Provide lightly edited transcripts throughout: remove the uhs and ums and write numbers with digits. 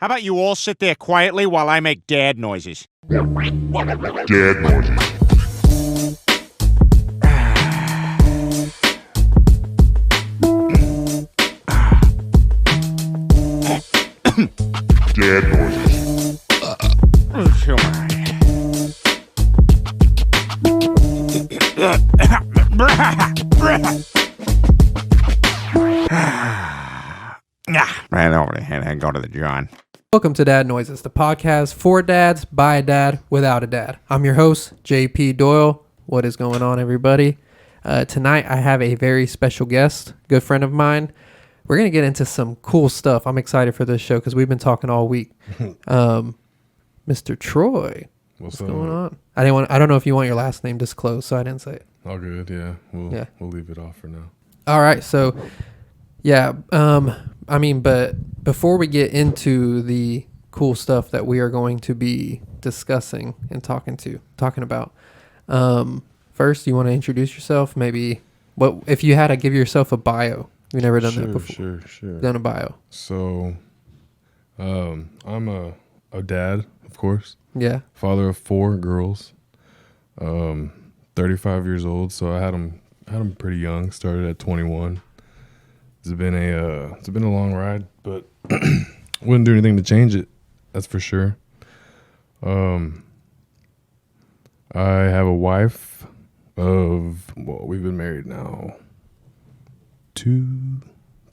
How about you all sit there quietly while I make dad noises? Dad noises. Dad noises. Right over there and go to the John. Welcome to Dad Noises, the podcast for dads, by a dad, without a dad. I'm your host, JP Doyle. What is going on, everybody? Tonight, I have a very special guest, good friend of mine. We're going to get into some cool stuff. I'm excited for this show because we've been talking all week. Mr. Troy, what's going on? I don't know if you want your last name disclosed, so I didn't say it. All good, yeah. We'll leave it off for now. All right, so yeah, but before we get into the cool stuff that we are going to be discussing and talking about, first, you want to introduce yourself? Maybe what if you had to give yourself a bio? You've never done that before. Sure. Done a bio. So, I'm a dad, of course. Yeah. Father of 4 girls. 35 years old, so I had them pretty young. Started at 21. It's been a long ride, but wouldn't do anything to change it. That's for sure. I have a wife we've been married now 2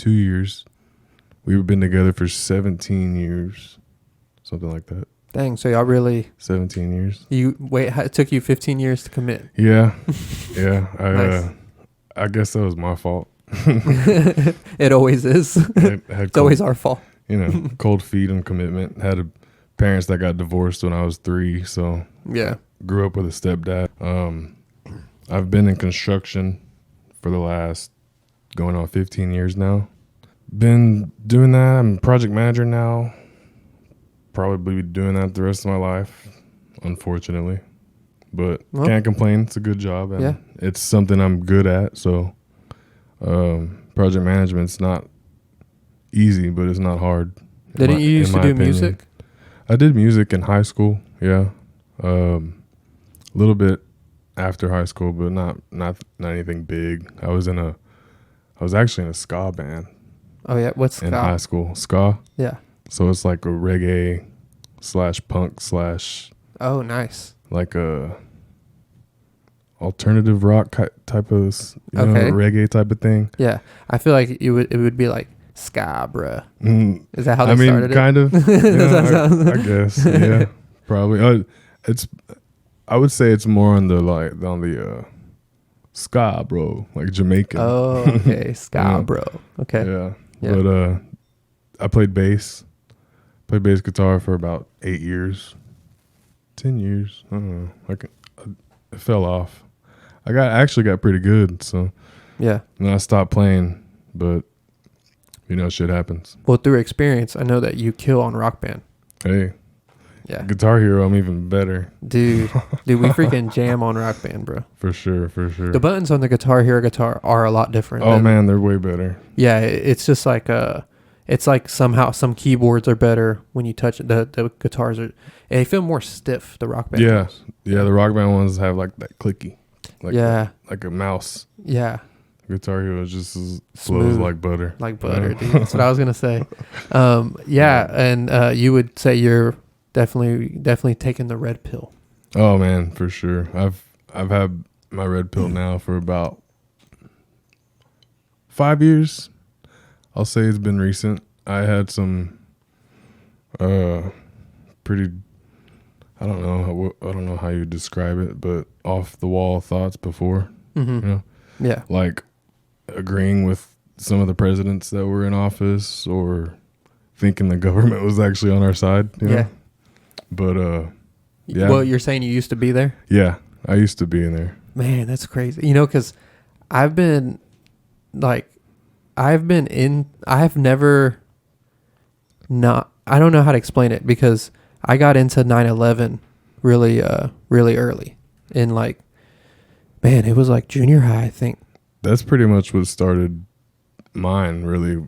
years. We've been together for 17 years, something like that. Dang, so y'all really 17 years. It took you 15 years to commit. Yeah. Nice. I guess that was my fault. It always is. It's always our fault. Cold feet and commitment. Had parents that got divorced when I was 3, so yeah. Grew up with a stepdad. I've been in construction for the last going on 15 years now. Been doing that. I'm a project manager now. Probably be doing that the rest of my life, unfortunately. But can't complain. It's a good job, and it's something I'm good at. So project management's not easy, but it's not hard. Didn't you used to do music? I did music in high school, yeah. A little bit after high school, but not anything big. I was actually in a ska band. Oh yeah, what's ska? In high school, ska. Yeah. So it's like a reggae / punk / oh, nice. Like a alternative rock type of reggae type of thing. Yeah, I feel like it would be like ska, bruh. Is that how they started it? Kind of. I guess. Yeah, probably. I would say it's more on the ska, bro, like Jamaican. Oh, okay, ska, bro. Okay. Yeah. But I played bass. Played bass guitar for about 8 years. 10 years. I don't know. I fell off. I actually got pretty good, so yeah. And then I stopped playing, but shit happens. Well, through experience, I know that you kill on Rock Band. Hey. Yeah. Guitar Hero, I'm even better. Dude, we freaking jam on Rock Band, bro. For sure. The buttons on the Guitar Hero guitar are a lot different. Oh man, they're way better. Yeah, it's just like it's like somehow some keyboards are better when you touch it. The guitars they feel more stiff, the Rock Band ones. Yeah, the Rock Band ones have like that clicky. Like a mouse. Yeah. Guitar Hero just flows like butter. Like butter, dude. That's what I was gonna say. And you would say you're definitely taking the red pill. Oh man, for sure. I've had my red pill now for about 5 years. I'll say it's been recent. I had some pretty, I don't know how you describe it, but off the wall thoughts before. Mm-hmm. Yeah. Like agreeing with some of the presidents that were in office, or thinking the government was actually on our side. Yeah. But yeah. Well, you're saying you used to be there? Yeah, I used to be in there. Man, that's crazy. Because I've never not. I don't know how to explain it, because I got into 9/11 really early. It was like junior high, I think. That's pretty much what started mine, really.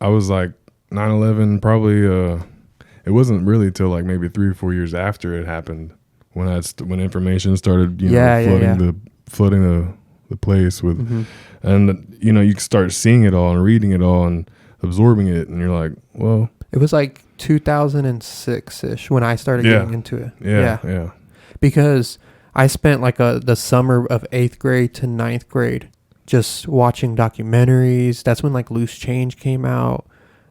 I was like 9/11, probably it wasn't really till like maybe 3 or 4 years after it happened when when information started, flooding the place with, and you start seeing it all and reading it all and absorbing it, and you're like, well, It was like 2006-ish when I started getting into it. Yeah. Because I spent like the summer of 8th grade to 9th grade just watching documentaries. That's when like Loose Change came out.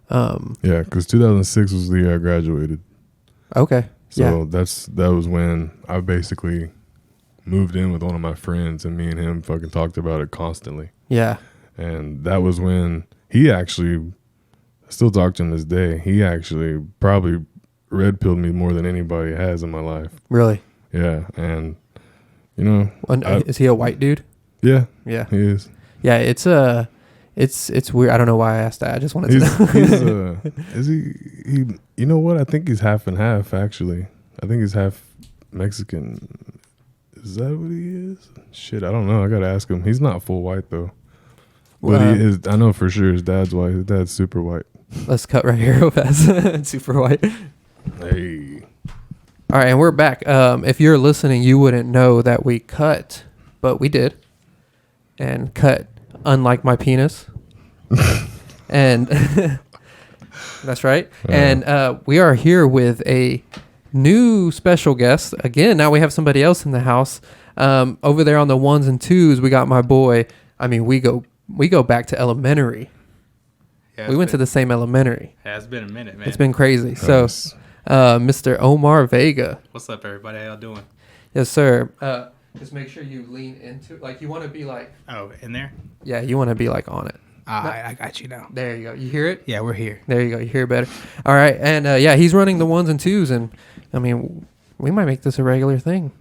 Because 2006 was the year I graduated. Okay. So that was when I basically moved in with one of my friends, and me and him fucking talked about it constantly. Yeah. And that was when he actually, I still talk to him this day. He actually probably red pilled me more than anybody has in my life. Really? Yeah. And is he a white dude? Yeah. Yeah. He is. Yeah. It's weird. I don't know why I asked that. I just wanted to know. Is he? You know what? I think he's half and half. Actually, I think he's half Mexican. Is that what he is? Shit, I don't know. I gotta ask him. He's not full white though, but he is. I know for sure his dad's white. His dad's super white. Let's cut right here real fast. Super white. Hey. All right, and we're back. If you're listening, you wouldn't know that we cut, but we did, and cut. Unlike my penis. And that's right. And we are here with a new special guest. Again, now we have somebody else in the house. Over there on the 1s and 2s, we got my boy. I mean, we go back to elementary. Yeah, we went to the same elementary. Yeah, it's been a minute, man. It's been crazy. So, Mr. Omar Vega. What's up, everybody? How y'all doing? Yes, sir. Just make sure you lean into it. Like, you want to be like... Oh, in there? Yeah, you want to be like on it. I got you now. There you go. You hear it? Yeah, we're here. There you go. You hear better. All right. And he's running the 1s and 2s. And I mean, we might make this a regular thing.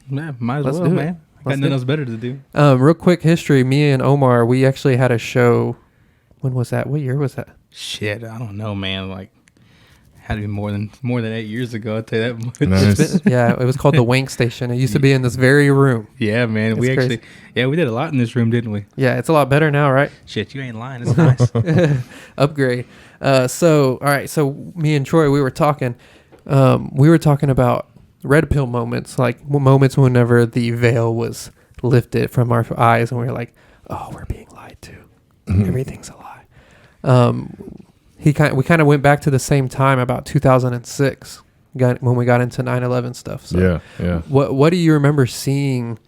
Yeah, might as Let's well, do it. man. Got nothing else better to do. Real quick history. Me and Omar, we actually had a show. When was that? What year was that? Shit, I don't know, man. Like, had to be more than 8 years ago. I'll tell you that much. Nice. It was called the Wank Station. It used to be in this very room. Yeah, man. It's we crazy. actually, we did a lot in this room, didn't we? Yeah, it's a lot better now, right? Shit, you ain't lying. It's nice. Upgrade. So, all right. So me and Troy, we were talking about red pill moments, like moments whenever the veil was lifted from our eyes, and we were like, "Oh, we're being lied to. Everything's a lie." We kind of went back to the same time, about 2006, when we got into 9/11 stuff. So Yeah. What do you remember seeing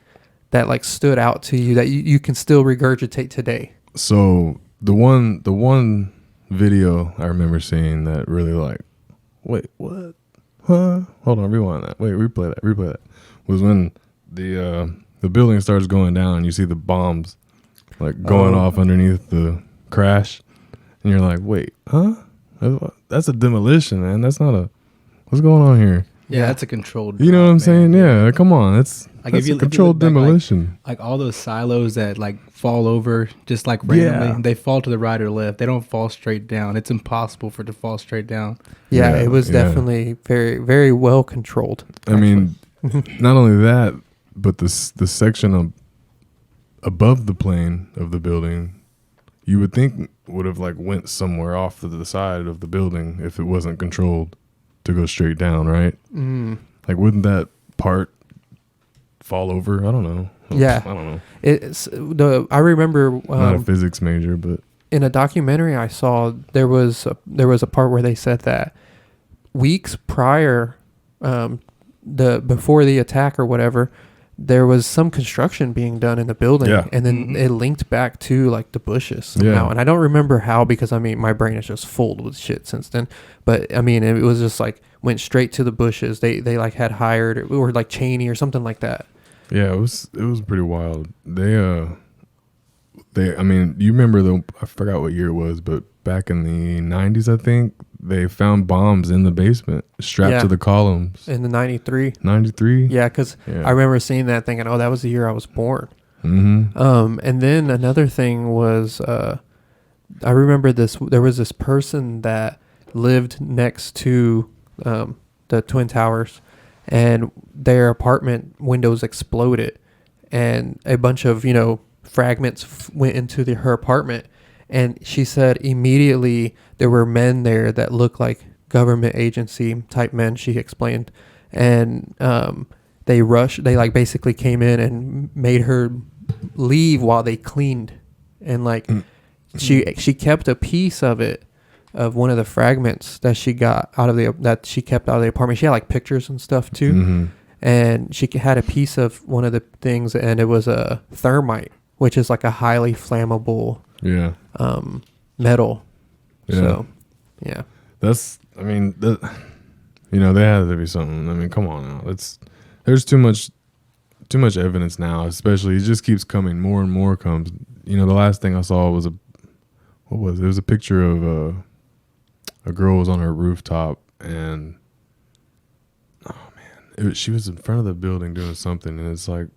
that like stood out to you that you can still regurgitate today? So the one video I remember seeing that really like, wait, what? Huh? Hold on, rewind that. Wait, replay that. Was when the building starts going down and you see the bombs like going off underneath the crash, and you're like, wait, huh? That's a demolition, man. That's not a. What's going on here? Yeah, that's a controlled. You know what I'm man. saying? Yeah, come on. That's Like, a if you controlled look back, demolition. Like all those silos that like fall over just like randomly, they fall to the right or left. They don't fall straight down. It's impossible for it to fall straight down. Yeah, Yeah, it was yeah. definitely very, very well controlled. I mean, not only that, but the section above the plane of the building, you would think would have like went somewhere off to the side of the building if it wasn't controlled to go straight down, right? Like, wouldn't that part fall over? I don't know. Yeah. I don't know. I remember Not a physics major, but in a documentary I saw there was a part where they said that weeks prior, before the attack or whatever, there was some construction being done in the building, and then it linked back to like the Bushes somehow. Yeah. And I don't remember how, because I mean my brain is just full with shit since then. But I mean, it was just like went straight to the Bushes. They like had hired or like Cheney or something like that. yeah, it was pretty wild. They I mean, you remember I forgot what year it was, but back in the 90s, I think they found bombs in the basement strapped to the columns. In the 93. 93? Yeah, because I remember seeing that thinking, oh, that was the year I was born. Mm-hmm. And then another thing was, I remember there was this person that lived next to the Twin Towers, and their apartment windows exploded, and a bunch of, fragments went into her apartment. And she said immediately there were men there that looked like government agency type men, she explained. And they like basically came in and made her leave while they cleaned. And like she kept a piece of it, of one of the fragments that she got that she kept out of the apartment. She had like pictures and stuff too. Mm-hmm. And she had a piece of one of the things, and it was a thermite, which is like a highly flammable metal. Yeah. So, yeah. That's, I mean, there had to be something. I mean, come on now. There's too much evidence now, especially it just keeps coming. More and more comes. The last thing I saw was it was a picture of a girl was on her rooftop, and she was in front of the building doing something, and it's like,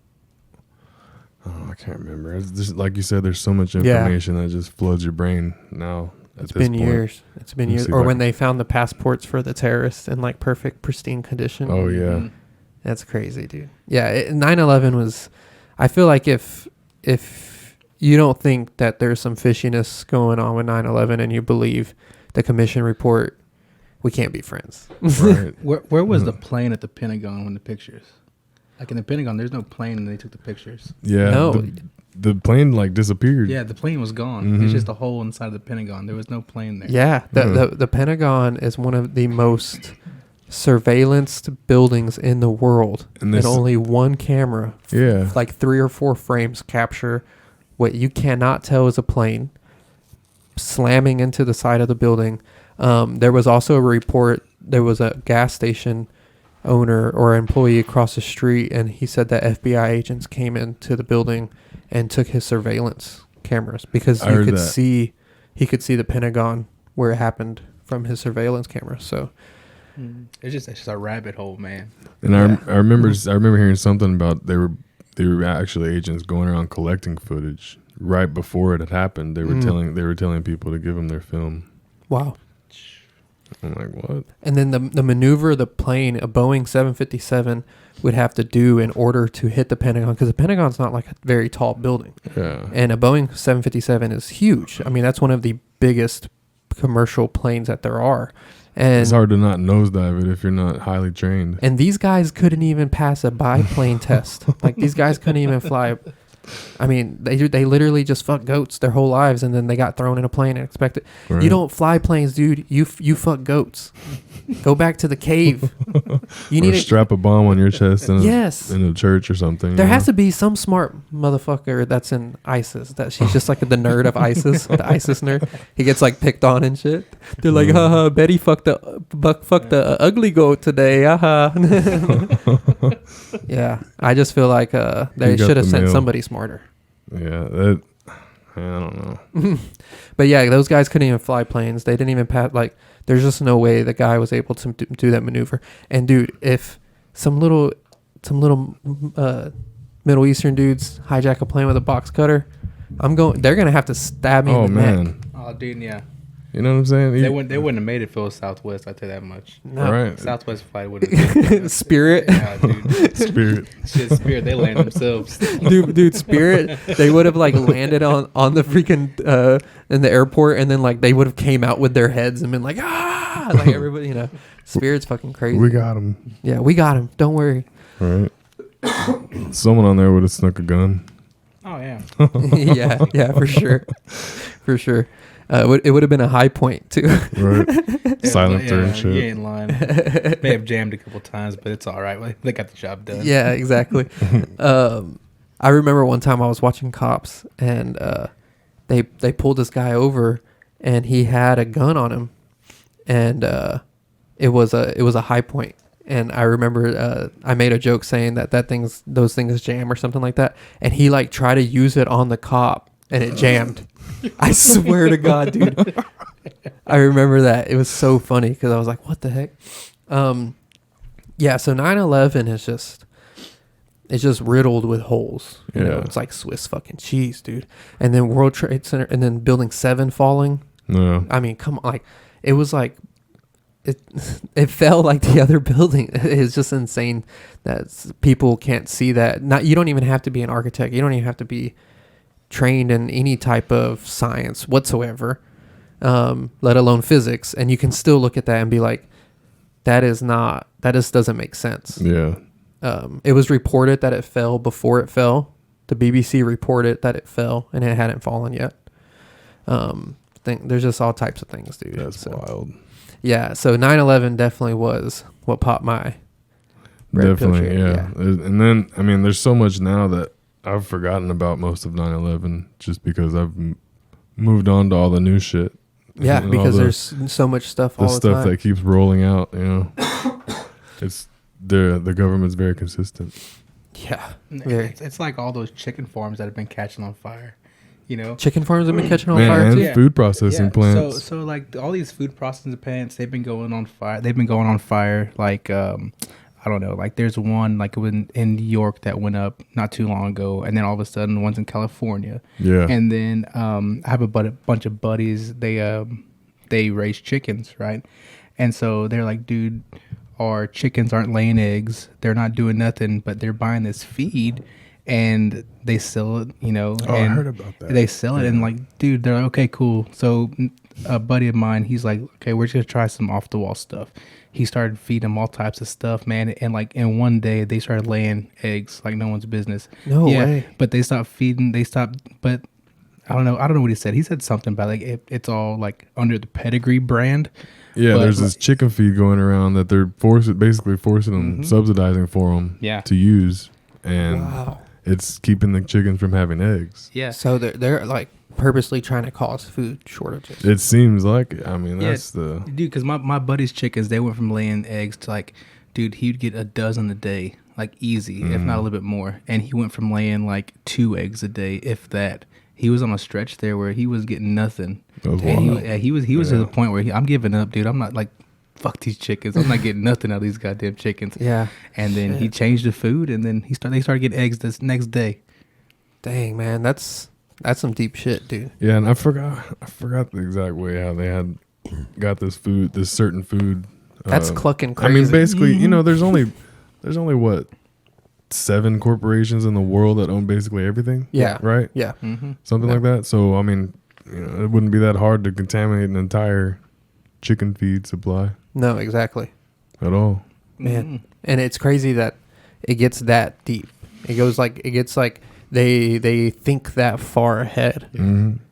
I can't remember. It's just, like you said, there's so much information that just floods your brain now. It's been years. It's been years. Or when they found the passports for the terrorists in like perfect, pristine condition. Oh yeah, that's crazy, dude. Yeah, 9/11 was. I feel like if you don't think that there's some fishiness going on with 9/11 and you believe the commission report, we can't be friends. right. Where was the plane at the Pentagon when the pictures? Like in the Pentagon, there's no plane and they took the pictures. Yeah. No. The plane like disappeared. Yeah, the plane was gone. Mm-hmm. It's just a hole inside the Pentagon. There was no plane there. Yeah, the Pentagon is one of the most surveillanced buildings in the world, and only one camera, like 3 or 4 frames, capture what you cannot tell is a plane slamming into the side of the building. There was also a report. There was a gas station owner or employee across the street, and he said that FBI agents came into the building and took his surveillance cameras because he could see the Pentagon where it happened from his surveillance camera. So it's just a rabbit hole, man. And I remember hearing something about they were actually agents going around collecting footage right before it had happened. They were telling people to give them their film. Wow. I'm like, what? And then the maneuver the plane, a Boeing 757, would have to do in order to hit the Pentagon, because the Pentagon's not like a very tall building. Yeah. And a Boeing 757 is huge. I mean, that's one of the biggest commercial planes that there are. And it's hard to not nosedive it if you're not highly trained. And these guys couldn't even pass a biplane test. Like, these guys couldn't even fly. I mean, they literally just fuck goats their whole lives, and then they got thrown in a plane and expected. Right. You don't fly planes, dude. You fuck goats. Go back to the cave. You need to strap a bomb on your chest in a church or something. There has to be some smart motherfucker that's in ISIS. That she's just like the nerd of ISIS, the ISIS nerd. He gets like picked on and shit. They're like, haha, Betty fucked the ugly goat today. Haha. Yeah, I just feel like they should have sent somebody smarter. Yeah, I don't know. But yeah, those guys couldn't even fly planes. They didn't even pass. Like, there's just no way the guy was able to do that maneuver. And dude, if some little Middle Eastern dudes hijack a plane with a box cutter, they're gonna have to stab me in the neck. Oh, dude, yeah. You know what I'm saying? They wouldn't have made it feel Southwest. I tell you that much. No. Right. Southwest flight wouldn't have made it. Spirit. Yeah, dude. Spirit. Shit, Spirit. They land themselves. Dude, Spirit. They would have like landed on the freaking in the airport, and then like they would have came out with their heads and been like, ah, like everybody, you know. Spirit's fucking crazy. We got him. Yeah, we got him. Don't worry. All right. Someone on there would have snuck a gun. Oh yeah. yeah, for sure, for sure. It would have been a high point too. Right. Silencer and shit. You ain't lying. They have jammed a couple times, but it's all right. They got the job done. Yeah, exactly. I remember one time I was watching Cops, and they pulled this guy over, and he had a gun on him, and it was a high point. And I remember I made a joke saying those things jam or something like that, and he like tried to use it on the cop, and it jammed. I swear to God, dude. I remember that. It was so funny because I was like, what the heck? Yeah, so 9/11 is just riddled with holes. You know, it's like Swiss fucking cheese, dude. And then World Trade Center, and then Building 7 falling. Yeah. I mean, come on. Like, it was like, it felt like the other building. It's just insane that people can't see that. You don't even have to be an architect. You don't even have to be trained in any type of science whatsoever let alone physics. And you can still look at that and be like, that just doesn't make sense. Yeah. It was reported that it fell before it fell. The BBC reported that it fell and it hadn't fallen yet. There's just all types of things, dude. That's wild. Yeah, so 9/11 definitely was what popped my red pill Definitely, cherry. yeah. And then, I mean, there's so much now that I've forgotten about most of 9/11 just because I've moved on to all the new shit. Yeah, And because all there's so much stuff all the the stuff time. that keeps rolling out, you know. It's the government's very consistent. Yeah, very. It's like all those chicken farms that have been catching on fire, you know. Chicken farms have been catching on Man, fire and too. Yeah. food processing plants. So like all these food processing plants, they've been going on fire. They've been going on fire. Like I don't know. Like there's one like in New York that went up not too long ago, and then all of a sudden one's in California. Yeah. And then I have a bunch of buddies. They raise chickens, right? And so they're like, dude, our chickens aren't laying eggs. They're not doing nothing, but they're buying this feed and they sell it, you know. Oh, I and heard about that. They sell it and like, dude, they're like, okay, cool. So a buddy of mine, he's like, okay, we're just gonna try some off the wall stuff. He started feeding them all types of stuff, man. And like in one day they started laying eggs like no one's business. No way. But they stopped feeding. But I don't know what he said. He said something about like it's all like under the Pedigree brand. Yeah, But, there's this chicken feed going around that they're basically forcing them, subsidizing for them Yeah. to use, and Wow. it's keeping the chickens from having eggs. Yeah. So they're like purposely trying to cause food shortages. It seems like it. I mean, that's the Dude, because my buddy's chickens, they went from laying eggs to like, dude, he'd get a dozen a day, like easy, if not a little bit more. And he went from laying like 2 eggs a day, if that. He was on a stretch there where he was getting nothing. That was And wild. he was to the point where I'm giving up, dude. I'm not like, fuck these chickens. I'm not getting nothing out of these goddamn chickens. Yeah. And then he changed the food, and then they started getting eggs this next day. Dang, man, that's some deep shit, dude. Yeah, and I forgot the exact way how they had got this certain food. That's clucking I crazy. mean, basically, you know, there's only what 7 corporations in the world that own basically everything. Yeah. Right. Yeah. Something like that. So I mean, you know, it wouldn't be that hard to contaminate an entire chicken feed supply No, exactly. at all. Man. And it's crazy that it gets that deep. It gets like they think that far ahead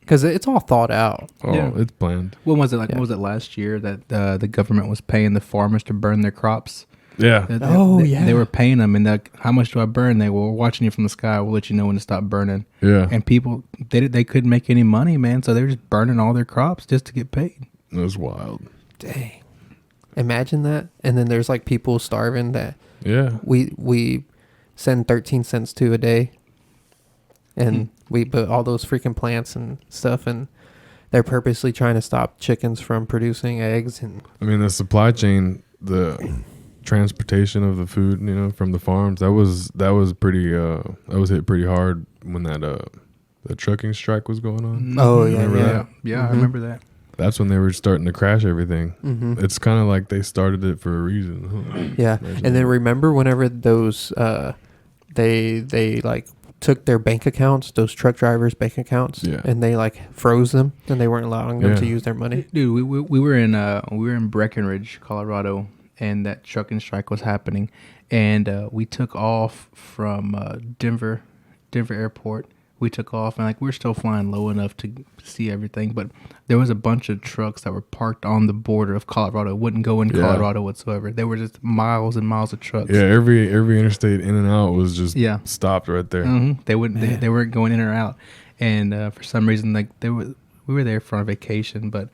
because it's all thought out. Oh, Yeah. it's planned. When was it? Like, Yeah. what was it last year that the government was paying the farmers to burn their crops? Yeah. They were paying them, and like, how much do I burn? They were watching you from the sky. We'll let you know when to stop burning. Yeah. And people, they couldn't make any money, man. So they were just burning all their crops just to get paid. It was wild. Dang. Imagine that. And then there's like people starving that Yeah. we send 13 cents to a day. And we put all those freaking plants and stuff, and they're purposely trying to stop chickens from producing eggs. And I mean, the supply chain, the transportation of the food, you know, from the farms, that was pretty that was hit pretty hard when that the trucking strike was going on. Oh, yeah, Remember yeah. that? Yeah, I remember that. That's when they were starting to crash everything. It's kind of like they started it for a reason. yeah. And then remember whenever those they like took their bank accounts, those truck drivers' bank accounts, Yeah. and they like froze them, and they weren't allowing them to Yeah. use their money. Dude, we were in Breckenridge, Colorado, and that trucking strike was happening, and we took off from Denver Airport. We took off, and like we're still flying low enough to see everything, but there was a bunch of trucks that were parked on the border of Colorado. It wouldn't go in Yeah. Colorado whatsoever. They were just miles and miles of trucks. Yeah, every interstate in and out was just Yeah. stopped right there. They wouldn't. They weren't going in or out, and for some reason, like we were there for a vacation, but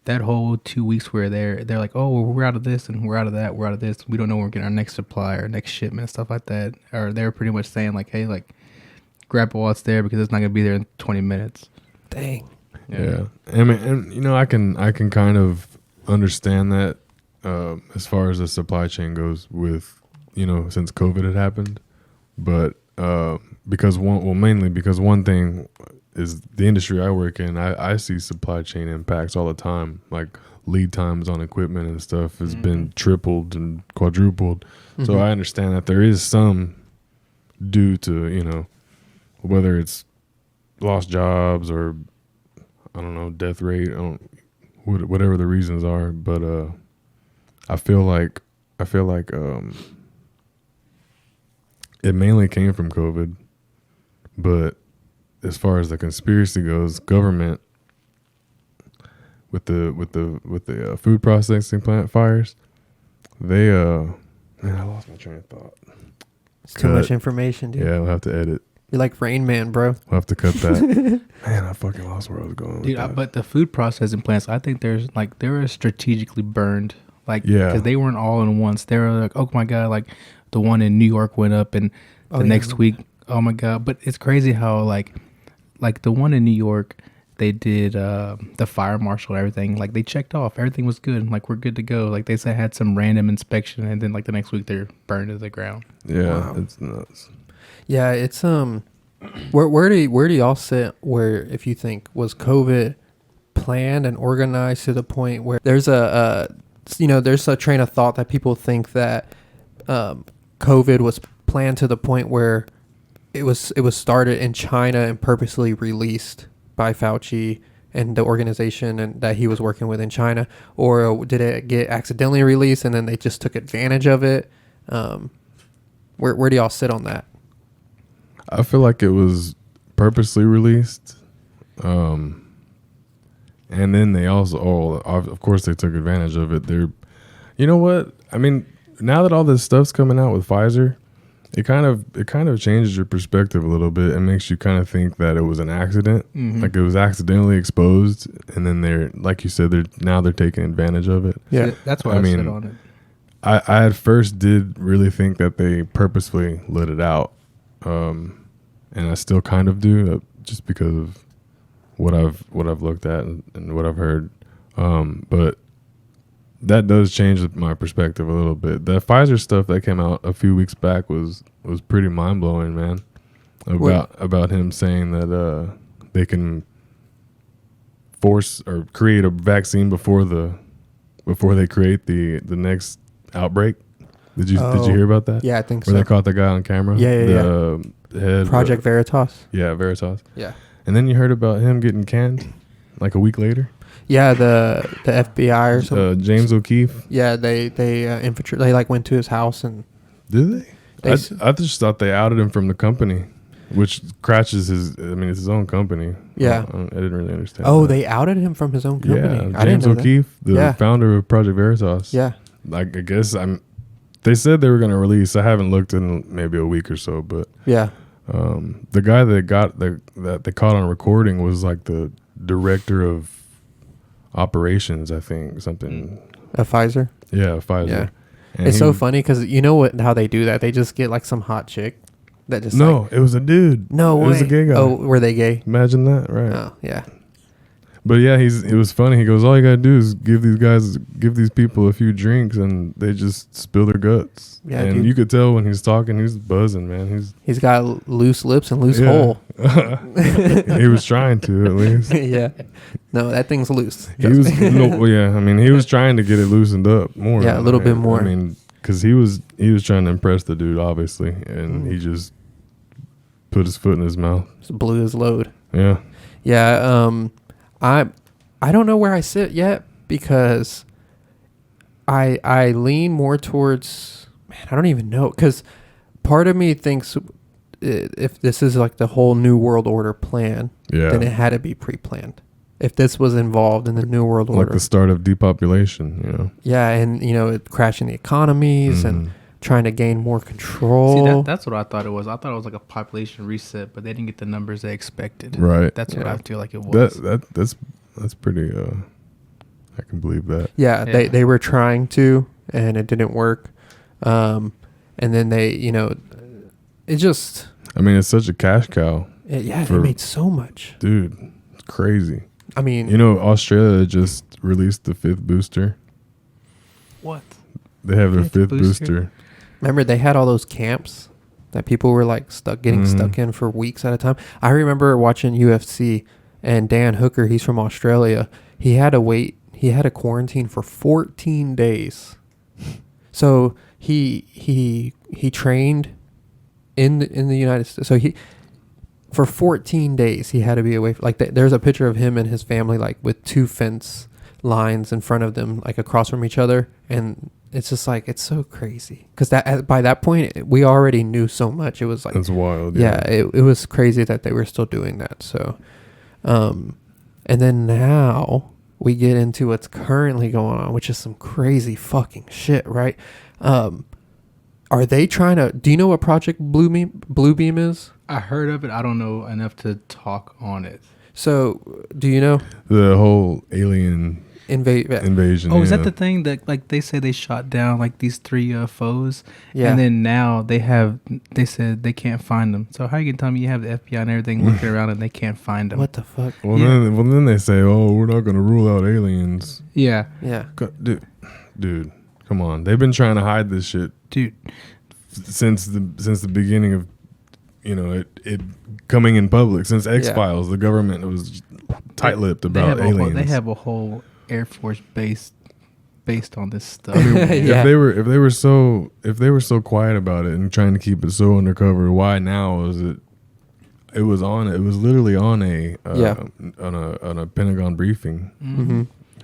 that whole 2 weeks we were there, they're like, oh, well, we're out of this and we're out of that, we're out of this. We don't know when we're getting our next supply or next shipment, stuff like that. Or they were pretty much saying like, hey, like grab while it's there because it's not gonna be there in 20 minutes. Dang. Yeah. I mean, and you know, I can kind of understand that as far as the supply chain goes with, you know, since COVID had happened, but mainly because one thing is the industry I work in, I see supply chain impacts all the time. Like lead times on equipment and stuff has been tripled and quadrupled. So I understand that there is some due to, you know, whether it's lost jobs or I don't know, death rate. whatever the reasons are. But I feel like it mainly came from COVID. But as far as the conspiracy goes, government with the food processing plant fires, they man, I lost my train of thought. It's too much information, dude. Yeah, we'll have to edit. You're like Rain Man, bro. We'll have to cut that. Man, I fucking lost where I was going. Dude, with that. but the food processing plants, I think they were strategically burned. Like, Yeah. because they weren't all in once. They were like, oh my God, like the one in New York went up and the next week, oh my God. But it's crazy how like the one in New York, they did the fire marshal and everything. Like they checked off. Everything was good. Like we're good to go. Like they said had some random inspection and then like the next week they're burned to the ground. Yeah, Wow. it's nuts. Yeah, it's where do y'all sit where if you think was COVID planned and organized to the point where there's there's a train of thought that people think that COVID was planned to the point where it was started in China and purposely released by Fauci and the organization and that he was working with in China, or did it get accidentally released and then they just took advantage of it? Where do y'all sit on that? I feel like it was purposely released. And then they also, of course, they took advantage of it. You know what? I mean, now that all this stuff's coming out with Pfizer, it kind of changes your perspective a little bit and makes you kind of think that it was an accident, like it was accidentally exposed, and then they're, like you said, they're taking advantage of it. Yeah. See, that's what I said on it. I at first did really think that they purposefully let it out, and I still kind of do, just because of what I've looked at and what I've heard. But that does change my perspective a little bit. The Pfizer stuff that came out a few weeks back was pretty mind blowing, man. About him saying that they can force or create a vaccine before they create the next outbreak. Did you hear about that? Yeah, I think Where so. they caught the guy on camera? Yeah. The head Project Veritas. Yeah, Veritas. Yeah. And then you heard about him getting canned like a week later. Yeah, the FBI or something. James O'Keefe. Yeah, they infiltrated. They like went to his house and Did they? They I just thought they outed him from the company, which crashes his. I mean, it's his own company. Yeah. I didn't really understand. oh, that. they outed him from his own company. Yeah, I didn't James know that. O'Keefe, the Yeah. founder of Project Veritas. Yeah, Like I guess They said they were going to release. I haven't looked in maybe a week or so, but yeah. the guy that they caught on recording was like the director of operations, I think, something. A Pfizer. Yeah, Pfizer. Yeah. And It's so funny because you know how they do that? They just get like some hot chick that just No, like, it was a dude. no way. It was a gay guy. Oh, were they gay? Imagine that, right? Oh, yeah. But yeah, it was funny. He goes, all you gotta do is give these people a few drinks, and they just spill their guts. Yeah, and dude. you could tell when he's talking, he's buzzing, man. He's got loose lips and loose Yeah. hole. He was trying to, at least. Yeah. No, that thing's loose. He was, I mean, he was trying to get it loosened up more. Yeah, a little bit more. I mean, because he was trying to impress the dude, obviously, and he just put his foot in his mouth. Just blew his load. Yeah. Yeah. I don't know where I sit yet because I lean more towards, man, I don't even know, because part of me thinks if this is like the whole New World Order plan, then it had to be pre-planned. If this was involved in the New World Order. Like the start of depopulation, Yeah, and, it crashing the economies and trying to gain more control. See, that's what I thought it was. I thought it was like a population reset, but they didn't get the numbers they expected. Right. That's what Yeah. I feel like it was. That's pretty, I can believe that. Yeah, Yeah. they were trying to, and it didn't work. And then they, it just... I mean, it's such a cash cow. they made so much. Dude, it's crazy. I mean... Australia just released the 5th booster. What? They have their 5th 5th booster? booster. Remember, they had all those camps that people were like getting stuck in for weeks at a time. I remember watching UFC, and Dan Hooker, he's from Australia. He had to quarantine for 14 days. So he trained in the United States. So for 14 days he had to be away. There's a picture of him and his family like with 2 fence lines in front of them, like across from each other, and it's just like it's so crazy because that by that point we already knew so much. It was like That's wild. yeah, it was crazy that they were still doing that. So, and then now we get into what's currently going on, which is some crazy fucking shit, right? Are they trying to? Do you know what Project Bluebeam is? I heard of it. I don't know enough to talk on it. So, do you know The whole alien invasion. Oh, is that the thing that like they say they shot down like these 3 UFOs? Yeah. And then now they said they can't find them. So how you can tell me you have the FBI and everything looking around and they can't find them? What the fuck? Well, Yeah. then they say, oh, we're not going to rule out aliens. Yeah, Yeah. Dude, come on. They've been trying to hide this shit dude. since the beginning of, it coming in public. Since X-Files, the government was tight-lipped about aliens. They have a whole Air Force base based on this stuff. Yeah. If they were so quiet about it and trying to keep it so undercover, why now is it? It was literally on a on a Pentagon briefing. Mm-hmm.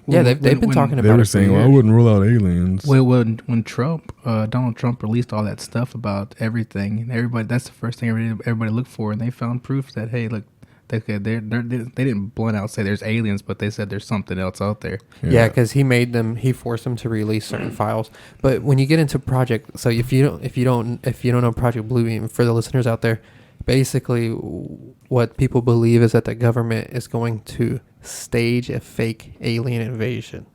Yeah, they've been talking about They were it. saying, "Well, I wouldn't rule out aliens." Well, when Donald Trump released all that stuff about everything, and that's the first thing everybody looked for, and they found proof that hey, look, they didn't blunt out say there's aliens, but they said there's something else out there. Yeah, because he forced them to release certain files. But when you get into Project, so if you don't know Project Bluebeam, for the listeners out there, basically what people believe is that the government is going to stage a fake alien invasion.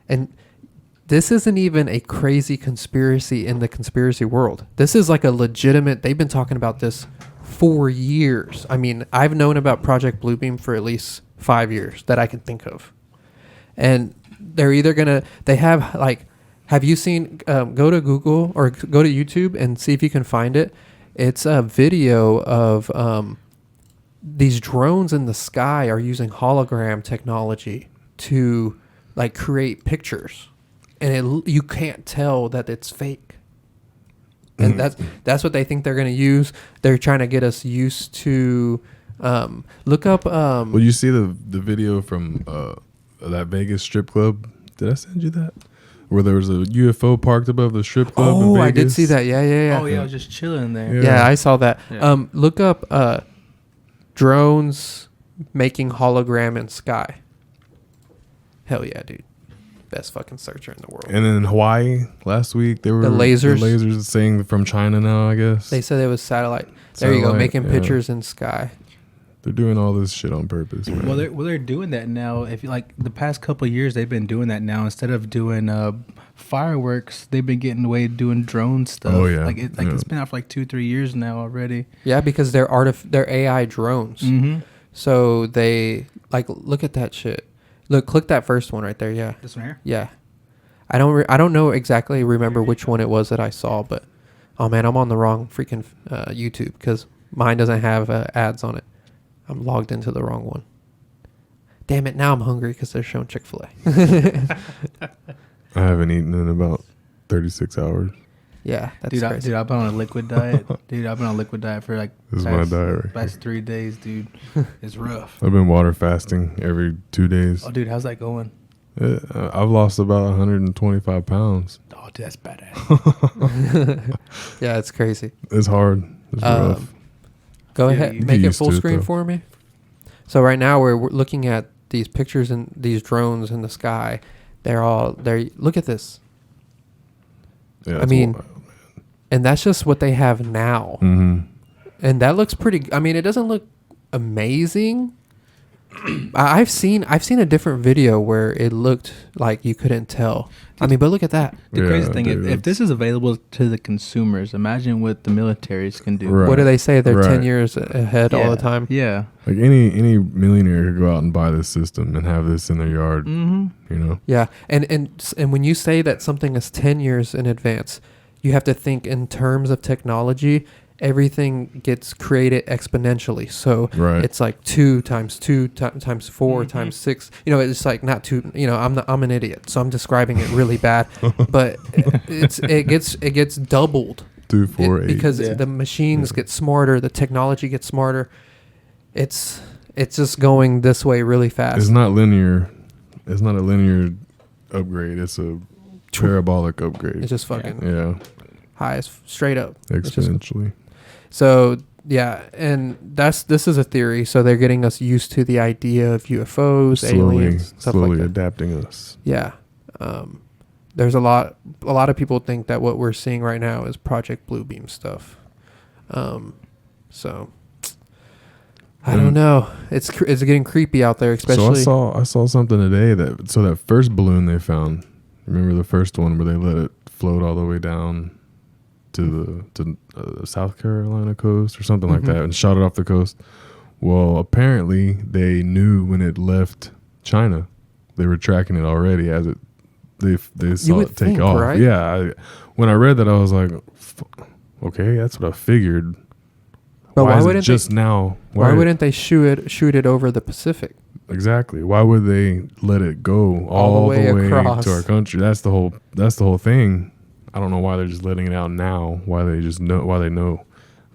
And this isn't even a crazy conspiracy in the conspiracy world. This is like a legitimate, they've been talking about this for years. I mean, I've known about Project Bluebeam for at least 5 years that I can think of. And they're either have you seen, go to Google or go to YouTube and see if you can find it. It's a video of these drones in the sky are using hologram technology to like create pictures, and you can't tell that it's fake. And that's what they think they're going to use. They're trying to get us used to look up. Well, you see the video from that Vegas strip club? Did I send you that? Where there was a UFO parked above the strip club in Vegas? I did see that. Yeah. Oh yeah, I was just chilling there. Yeah, I saw that. Yeah. Look up drones making hologram in sky. Hell yeah, dude. Best fucking searcher in the world. And then in Hawaii last week, they were The lasers saying from China now, I guess. They said it was satellite. There you go, making yeah. pictures in sky. They're doing all this shit on purpose, man. Well, they're doing that now. If you like the past couple of years, they've been doing that now. Instead of doing fireworks, they've been getting away doing drone stuff. Oh, yeah. It's been out for like 2-3 years now already. Yeah, because they're AI drones. Mm-hmm. So they look at that shit. Look, click that first one right there. Yeah. This one here. Yeah. I don't know exactly remember which one it was that I saw, but oh man, I'm on the wrong freaking YouTube because mine doesn't have ads on it. I'm logged into the wrong one. Damn it! Now I'm hungry because they're showing Chick-fil-A. I haven't eaten in about 36 hours. Yeah, that's crazy. Dude, I've been on a liquid diet. Dude, I've been on a liquid diet for like This is my diet right past 3 days, dude. It's rough. I've been water fasting every 2 days. Oh, dude, how's that going? I've lost about 125 pounds. Oh, dude, that's badass. Yeah, it's crazy. It's hard. It's rough. Go Yeah, ahead, you make get it used full to it, screen though. for me. So right now we're looking at these pictures and these drones in the sky. They're look at this. Yeah, I it's mean, wild. and that's just what they have now. Mhm. And that looks pretty. I mean, it doesn't look amazing. I've seen a different video where it looked like you couldn't tell. I mean, but look at that. The Yeah, crazy thing, dude, if this is available to the consumers, imagine what the militaries can do. Right. What do they say? They're 10 Right. years ahead all the time. Yeah. Like any millionaire could go out and buy this system and have this in their yard. Mm-hmm. You know. Yeah, and when you say that something is 10 years in advance, you have to think in terms of technology. Everything gets created exponentially. So Right. it's like 2 times 2 times 4 Mhm. times 6. You know, it's like not 2. You know, I'm an idiot, so I'm describing it really bad. But it gets doubled 2, 4, 8. because Yeah. the machines get smarter, the technology gets smarter. It's just going this way really fast. It's not linear. It's not a linear upgrade. It's a parabolic upgrade. It's just fucking Yeah, high as straight up. It's just- exponentially. So yeah, and this is a theory. So they're getting us used to the idea of UFOs, aliens, stuff slowly like that. adapting us. Yeah. There's a lot of people think that what we're seeing right now is Project Bluebeam stuff. So I don't know. It's getting creepy out there, especially. So I saw something today that first balloon they found. Remember the first one where they let it float all the way down to the South Carolina coast or something like that, and shot it off the coast. Well, apparently they knew when it left China. They were tracking it already as it. They saw it take off. Right? Yeah. When I read that, I was like, okay, that's what I figured. But why is it wouldn't just now? Why wouldn't they shoot it over the Pacific? Exactly. Why would they let it go all the way across to our country? That's the whole thing. I don't know why they're just letting it out now. Why they know.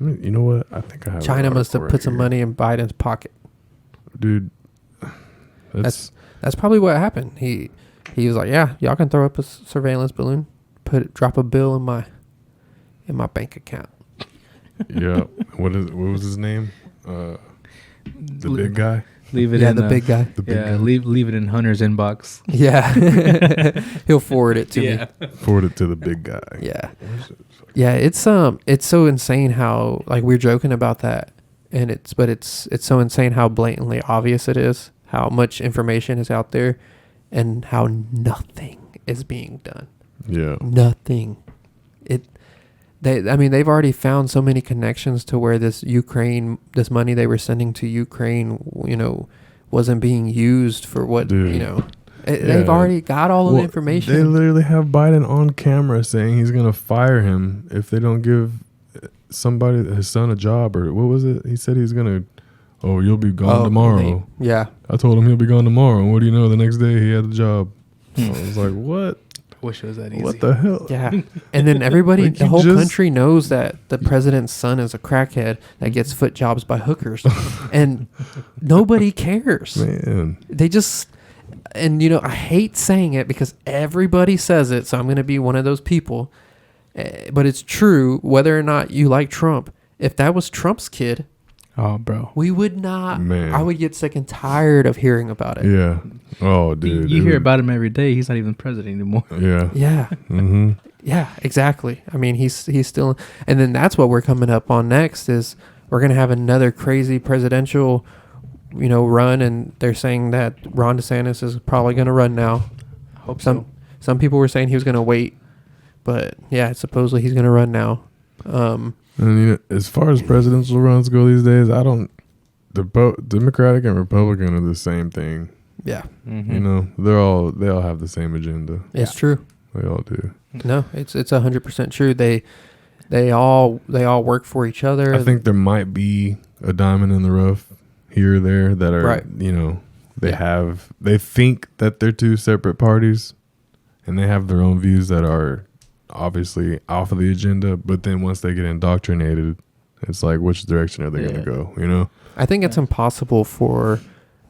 I mean, you know what? I think I have. China must have put some money in Biden's pocket. Dude. That's probably what happened. He was like, yeah, y'all can throw up a surveillance balloon, drop a bill in my bank account. Yeah. What was his name? The big guy. Leave it Yeah, in the big guy. The big Yeah, guy. leave it in Hunter's inbox. Yeah. He'll forward it to me. Forward it to the big guy. Yeah. Yeah, it's so insane how, like, we're joking about that, and it's so insane how blatantly obvious it is, how much information is out there, and how nothing is being done. Yeah. Nothing. They've already found so many connections to where this money they were sending to Ukraine, wasn't being used for what, Dude. They've already got all of the information. They literally have Biden on camera saying he's going to fire him if they don't give his son a job, or what was it? He said he's going to, you'll be gone tomorrow. Yeah. I told him he'll be gone tomorrow. And what do you know? The next day he had a job. I was like, what? Wish it was that easy. What the hell? Yeah. And then everybody, Like, the whole country knows that the president's son is a crackhead that gets foot jobs by hookers. And nobody cares. Man. They just, and I hate saying it because everybody says it. So I'm going to be one of those people. But it's true, whether or not you like Trump. If that was Trump's kid, Oh, bro. we would not. Man. I would get sick and tired of hearing about it. Yeah. Oh, dude. You hear about him every day. He's not even president anymore. Yeah. Yeah. Mm-hmm. Yeah, exactly. I mean, he's still, and then that's what we're coming up on next is we're going to have another crazy presidential, run, and they're saying that Ron DeSantis is probably going to run now. Hope Some people were saying he was going to wait, but yeah, supposedly he's going to run now. And as far as presidential runs go these days, Democratic and Republican are the same thing. Yeah, Mm-hmm. They all have the same agenda. it's true. They all do. No, it's 100% true. They all work for each other. I think there might be a diamond in the rough here or there that are, Right. they think that they're two separate parties, and they have their own views that are obviously off of the agenda. But then once they get indoctrinated, it's like, which direction are they going to go? I think it's impossible for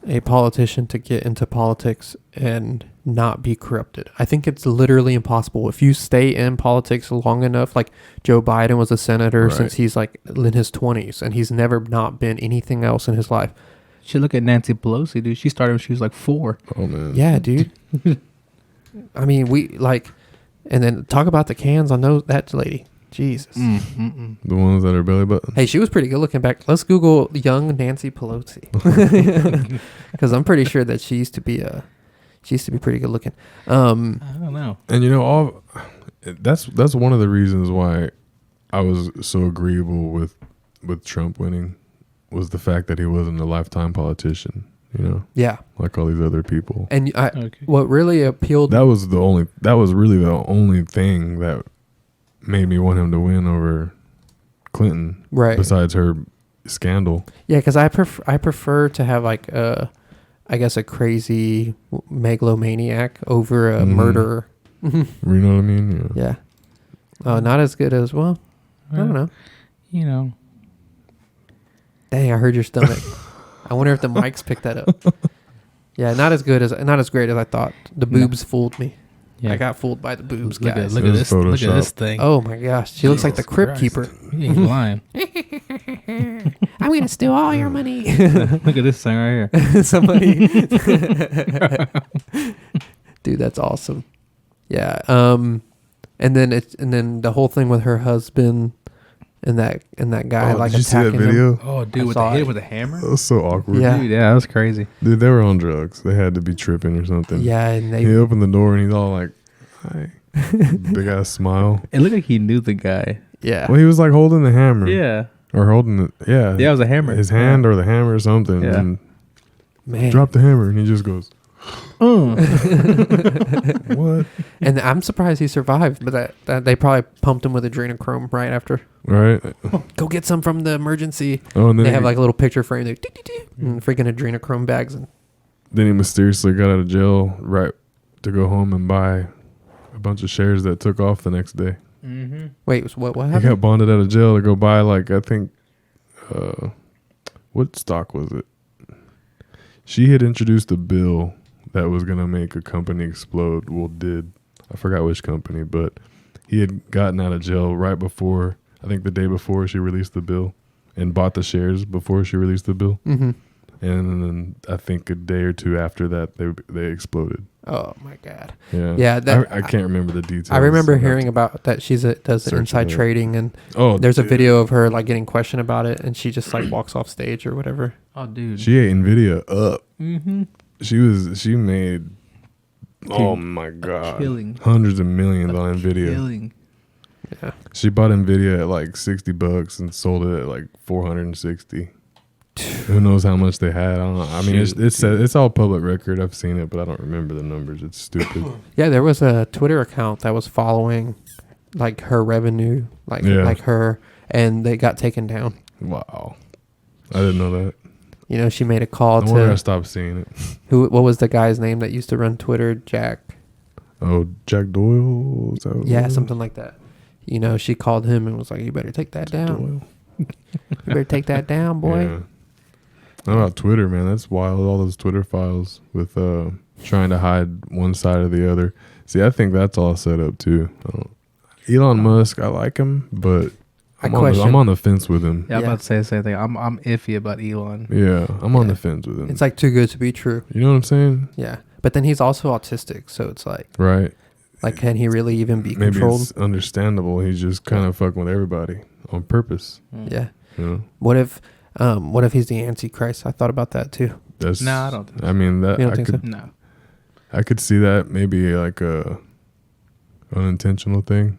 a politician to get into politics and not be corrupted. I think it's literally impossible. If you stay in politics long enough, like Joe Biden was a senator Right. since he's like in his 20s, and he's never not been anything else in his life. You should look at Nancy Pelosi, dude. She started when she was like 4. Oh, man. Yeah, dude. I mean, and then talk about the cans on that lady. Jesus. The ones that are belly button. Hey, she was pretty good looking back. Let's Google young Nancy Pelosi, because I'm pretty sure that she used to be pretty good looking. I don't know. And that's one of the reasons why I was so agreeable with Trump winning, was the fact that he wasn't a lifetime politician, Yeah, like all these other people. and Okay. what really appealed. That was really the only thing that made me want him to win over Clinton, Right. besides her scandal. Yeah, because I prefer to have like I guess a crazy megalomaniac over a murderer. You know what I mean? Yeah. Oh, not as good as I don't know. Dang, I heard your stomach. I wonder if the mics picked that up. Yeah, not as great as I thought. The boobs fooled me. Yeah. I got fooled by the boobs, Look guys. at It was this. Look at this Photoshop. thing. Oh my gosh, she looks like the crypt keeper. You ain't lying. I'm gonna steal all your money. Look at this thing right here. Somebody, dude, that's awesome. Yeah. And then the whole thing with her husband and that guy like did you see that attacking him. video? Oh, dude, I with saw the hit it. with a hammer. That was so awkward. Yeah. Dude, yeah, that was crazy. Dude, they were on drugs. They had to be tripping or something. Yeah, and He they opened the door and he's all like, "Hi," big ass smile. It looked like he knew the guy. yeah. Well, he was like holding the hammer. Yeah. Or holding it. Yeah. Yeah, it was a hammer. His hand or the hammer or something. Yeah. And Man. drop the hammer and he just goes, "What?" And I'm surprised he survived, but that they probably pumped him with adrenochrome right after. Right? Go get some from the emergency. Oh, and then They he, have like a little picture frame, and freaking adrenochrome bags. And then he mysteriously got out of jail right to go home and buy a bunch of shares that took off the next day. Mm-hmm. wait, what He happened? got bonded out of jail to go buy like I think what stock was it? She had introduced a bill that was gonna make a company explode. Well, did I forgot which company, but he had gotten out of jail right before, I think the day before she released the bill, and bought the shares before she released the bill. Mm-hmm. And then I think a day or two after that they exploded. Oh my god. Yeah, Yeah, that- I can't remember the details. I remember I'd have hearing to about that. Does search inside it up. trading, and Oh, there's a dude. video of her like getting questioned about it, and she just like walks off stage or whatever. Oh, dude. She ate Nvidia up. Mm-hmm. She made, oh my god, killing. hundreds of millions on Nvidia. Killing. Yeah. She bought Nvidia at like $60 and sold it at like 460. Who knows how much they had? I don't know. I mean, it's all public record. I've seen it, but I don't remember the numbers. It's stupid. Yeah, there was a Twitter account that was following like her revenue, like Yeah. like her, and they got taken down. Wow, I didn't know that. You know, she made a call No wonder I to stopped seeing it. what was the guy's name that used to run Twitter? Jack. Oh, Jack Doyle? Is that what it Yeah, was? something like that. You know, she called him and was like, "You better take that down. Doyle. You better take that down, boy." Yeah. How about Twitter, man? That's wild. All those Twitter files with trying to hide one side or the other. See, I think that's all set up too. Elon Musk, I like him, but I'm on the fence with him. Yeah, I'm Yeah. about to say the same thing. I'm iffy about Elon. Yeah, I'm on Yeah. the fence with him. It's like too good to be true. You know what I'm saying? Yeah, but then he's also autistic, so it's Right. like, can he really even be Maybe controlled? it's understandable. He's just kind of fucking with everybody on purpose. Yeah. You know? What if he's the Antichrist? I thought about that too. That's. No, I don't think I mean that You don't I think could. so? No. I could see that maybe like a unintentional thing.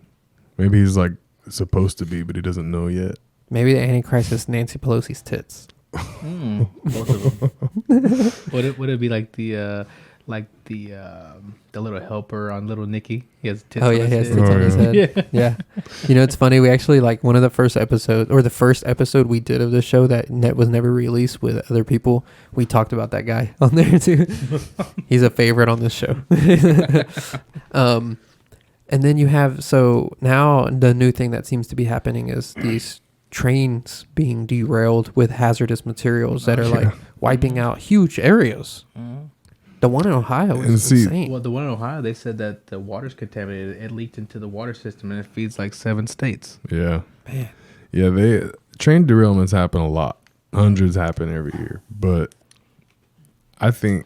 Maybe he's like supposed to be, but he doesn't know yet. Maybe the Antichrist is Nancy Pelosi's tits. Both of them. Would it be like the little helper on Little Nicky? He has tits. Oh on yeah, his he has head. tits on his Oh, head. Yeah. Yeah. You know, it's funny. We actually like one of the first episodes, or the first episode we did of the show that was never released with other people. We talked about that guy on there too. He's a favorite on this show. And then you have, so now the new thing that seems to be happening is these trains being derailed with hazardous materials that are like wiping out huge areas. The one in Ohio And is see- insane. Well, the one in Ohio, they said that the water's contaminated. It leaked into the water system, and it feeds like 7 states. Yeah. Man. Yeah, train derailments happen a lot. Hundreds happen every year. But I think,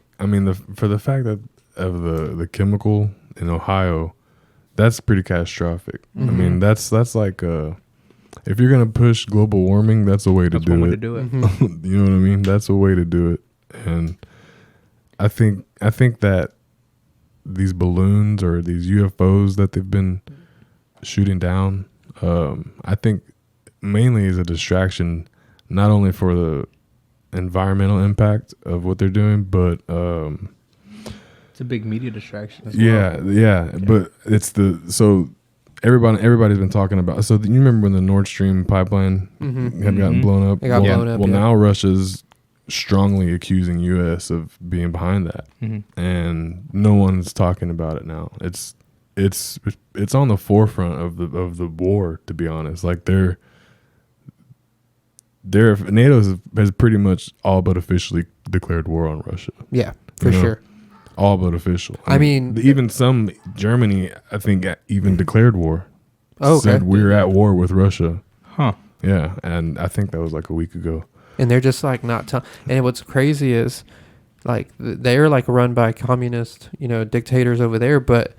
for the fact that of the chemical in Ohio, that's pretty catastrophic. I mean, that's like if you're gonna push global warming, that's a way to That's do one way it. to do it. You know what I mean? That's a way to do it. And I think that these balloons or these UFOs that they've been shooting down, I think mainly is a distraction, not only for the environmental impact of what they're doing, but It's a big media distraction as yeah, well. yeah. But it's everybody's been talking about. So you remember when the Nord Stream pipeline had gotten blown up? It got blown up, Well, yeah. now Russia's strongly accusing U.S. of being behind that, Mm-hmm. and no one's talking about it now. It's on the forefront of the war. To be honest, like NATO has pretty much all but officially declared war on Russia. Yeah. for sure. All but official. I mean, even some Germany, I think, even declared war. Oh, okay. Said we're at war with Russia. Huh. Yeah, and I think that was like a week ago. And they're just like not telling. And what's crazy is like they're like run by communist, dictators over there, but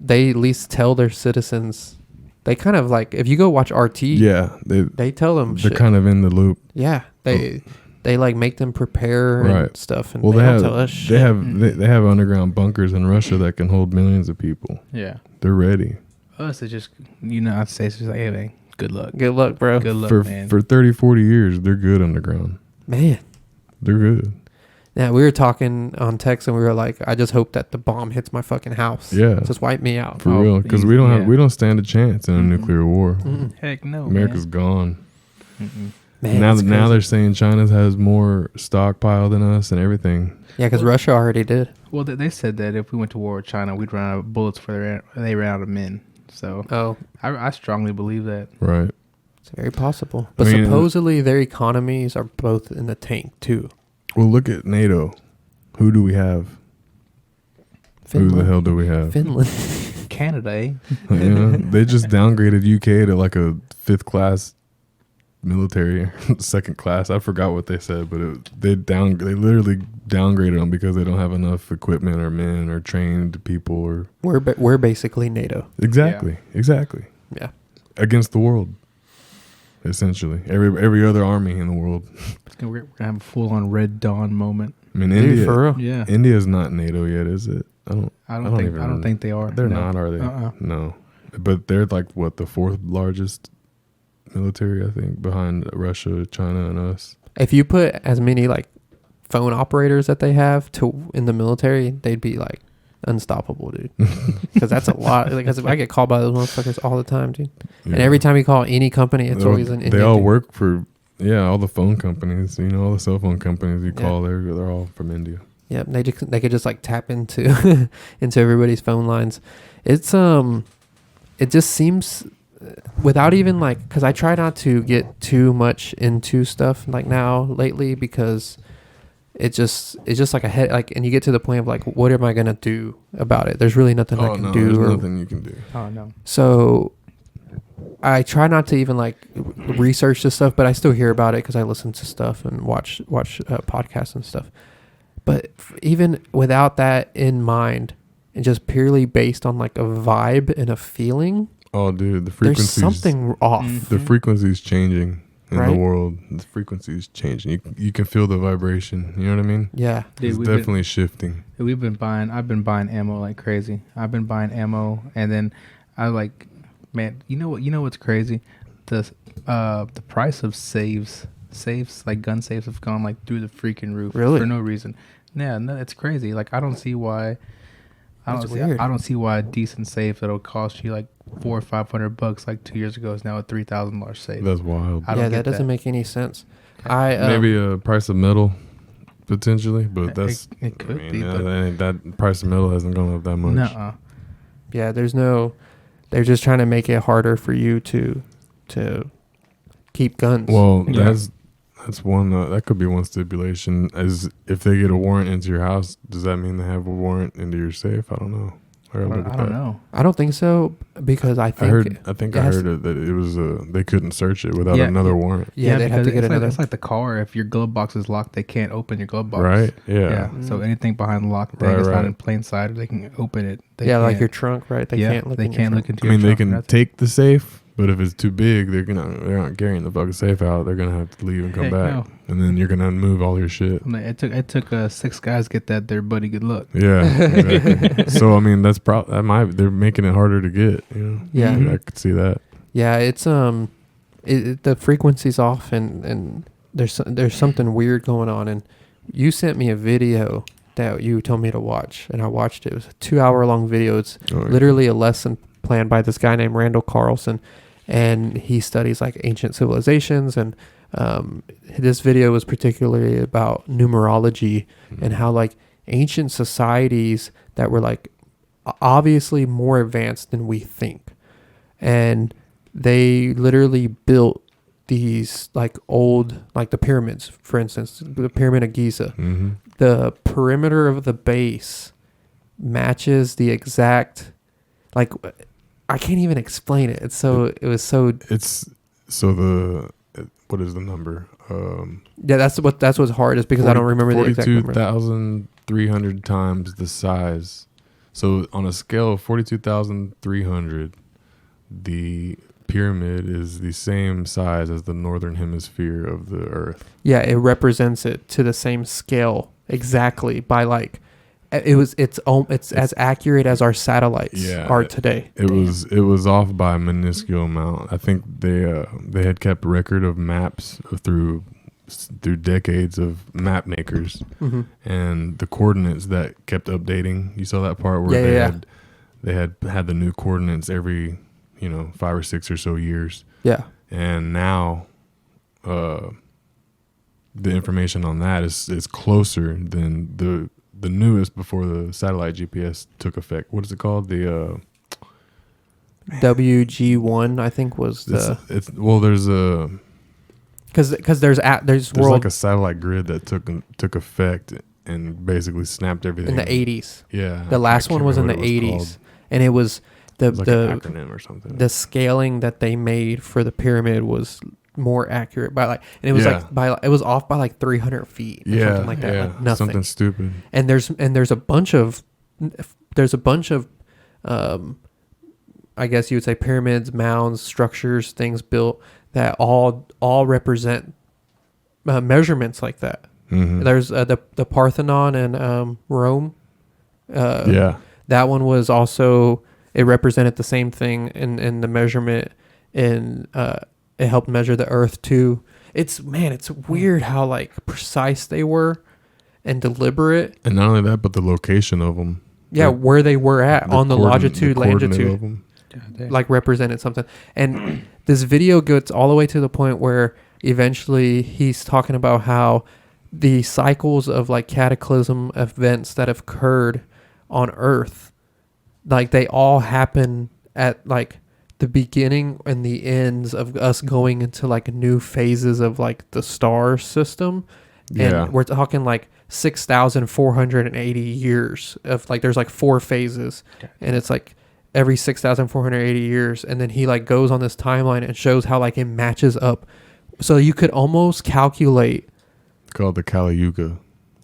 they at least tell their citizens. They kind of like, if you go watch RT, Yeah, they tell them they're shit. kind of in the loop. Yeah, they like make them prepare and Right. stuff, and Well, they they don't have tell us shit. they have underground bunkers in Russia that can hold millions of people. Yeah. They're ready. Us, it's just, United States is like, hey, man, good luck. Good luck, bro. Good luck, For man. 30, 40 years, they're good underground. Man. They're good. Now we were talking on text, and we were like, "I just hope that the bomb hits my fucking house. Yeah. Just wipe me out." For Oh, real, because easy, we don't stand a chance in a nuclear war. Mm-mm. Heck no, America's gone. man. Man, now it's now crazy. they're saying China has more stockpile than us and everything. Yeah, because Russia already did. Well, they said that if we went to war with China, we'd run out of bullets they ran out of men. So Oh, I strongly believe that. Right. it's very possible. But I mean, supposedly their economies are both in the tank too. Well, look at NATO. Who do we have? Who the hell do we have? Finland. Canada, eh? They just downgraded UK to like a 5th class military, 2nd class. I forgot what they said, but they literally downgraded them because they don't have enough equipment or men or trained people or We're basically NATO. exactly Yeah. against the world. Essentially, every other army in the world. We're gonna have a full on Red Dawn moment. I mean, Dude, India. for real. Yeah. India's not NATO yet, is it? I don't think they are. They're No. not, are they? Uh-uh. No, but they're like what, the 4th largest military, I think, behind Russia, China, and us. If you put as many like phone operators that they have in the military, they'd be like unstoppable, dude. Because that's a lot. Because I get called by those motherfuckers all the time, dude. Yeah. And every time you call any company, it's always an They Indian all dude. work for all the phone companies. All the cell phone companies you Yeah. call, they're all from India. Yeah, they could just like tap into into everybody's phone lines. It's it just seems without even like, because I try not to get too much into stuff like now lately, because it's just like a head, like, and you get to the point of like, what am I gonna do about it? There's really nothing I can do. There's Or, nothing you can do. Oh no. so I try not to even like research this stuff, but I still hear about it because I listen to stuff and watch podcasts and stuff. But even without that in mind, and just purely based on like a vibe and a feeling, Oh, dude, the there's frequencies. something off. The frequency's changing in the Right? world. The frequency's changing. You can feel the vibration. You know what I mean? Yeah. Dude, It's we've been- definitely shifting. I've been buying ammo like crazy. I've been buying ammo, and then I like, man, you know what's crazy? The price of safes like gun safes have gone like through the freaking roof. Really? For no reason. Yeah, no, it's crazy. Like I don't see why. That's weird. I don't see why a decent safe that'll cost you like $400 or $500 like 2 years ago is now a $3,000 safe. That's wild. I don't Yeah, get that doesn't make any sense. I Maybe a price of metal, potentially, but that's it could be, that price of metal hasn't gone up that much. Nuh-uh. yeah, they're just trying to make it harder for you to keep guns. Well, Yeah. that's one. That could be one stipulation. Is if they get a warrant into your house, does that mean they have a warrant into your safe? I don't know. I gotta look at I don't that. know. I don't think so, because I I think heard it has- that it was they couldn't search it without Yeah. another warrant. yeah, they'd have because to get it's another. Like, it's like the car. If your glove box is locked, they can't open your glove box. Right? Yeah. Yeah. So anything behind the locked thing Right, is not right. in plain sight. They can open it. They Yeah, like can't. your trunk, right? They can't look. They in your can't trunk. look into I your mean, they trunk or can nothing. take the safe, but if it's too big, they're not carrying the fucking safe out. They're gonna have to leave and come Heck back, no. and then you're gonna move all your shit. I'm like, it took 6 guys to get that there, buddy. Good luck. Yeah. Exactly. So I mean, that's they're making it harder to get. You know. Yeah. I could see that. Yeah, it's the frequency's off, and there's something weird going on. And you sent me a video that you told me to watch, and I watched it. It was a 2-hour long video. It's Oh, yeah. literally a lesson planned by this guy named Randall Carlson, and he studies like ancient civilizations. And this video was particularly about numerology and how like ancient societies that were like obviously more advanced than we think, and they literally built these like old, like the pyramids, for instance, the pyramid of Giza. Mm-hmm. the perimeter of the base matches the exact, like, I can't even explain it. It's so, it was so, It's so the what is the number? yeah, that's what's hard is because I don't remember the exact number. 42,300 times the size. So on a scale of 42,300, the pyramid is the same size as the northern hemisphere of the Earth. Yeah, it represents it to the same scale exactly by like, it's as accurate as our satellites are today. It was off by a minuscule amount. I think they had kept record of maps through decades of map makers, and the coordinates that kept updating. You saw that part where they had the new coordinates every 5 or 6 or so years. Yeah, and now the information on that is closer than the newest before the satellite GPS took effect. What is it called? The WWIII, I think, was the. There's a because there's world like a satellite grid that took effect and basically snapped everything in the 80s. Yeah, the last one was in the 80s, and it was like an acronym or something. The scaling that they made for the pyramid was more accurate by like, and it was it was off by like 300 feet or something like that. Like nothing. Something stupid. And there's a bunch of I guess you would say pyramids, mounds, structures, things built that all represent measurements like that. There's the Parthenon in Rome. That one was also, it represented the same thing in the measurement, and it helped measure the Earth too. It's weird how like precise they were and deliberate. And not only that, but the location of them. Yeah, where they were at on the longitude, longitude, like represented something. And this video gets all the way to the point where eventually he's talking about how the cycles of like cataclysm events that have occurred on Earth, like they all happen at like the beginning and the ends of us going into like new phases of like the star system. And we're talking like 6,480 years of like, there's like 4 phases, and it's like every 6,480 years. And then he like goes on this timeline and shows how like it matches up. So you could almost calculate. It's called the Kali Yuga.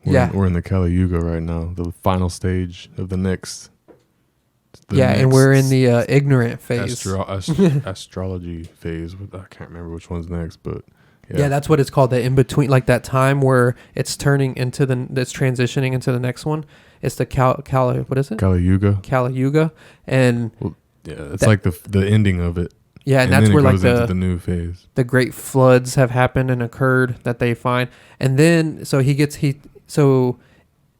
We're in the Kali Yuga right now, the final stage of the next. And we're in the ignorant phase. Astrology phase. I can't remember which one's next, but yeah, that's what it's called. The in between, like that time where it's turning into it's transitioning into the next one. It's the what is it? Kali Yuga. Kali Yuga, and it's like the ending of it. Yeah, and that's where like into the new phase. The great floods have happened and occurred that they find, and then so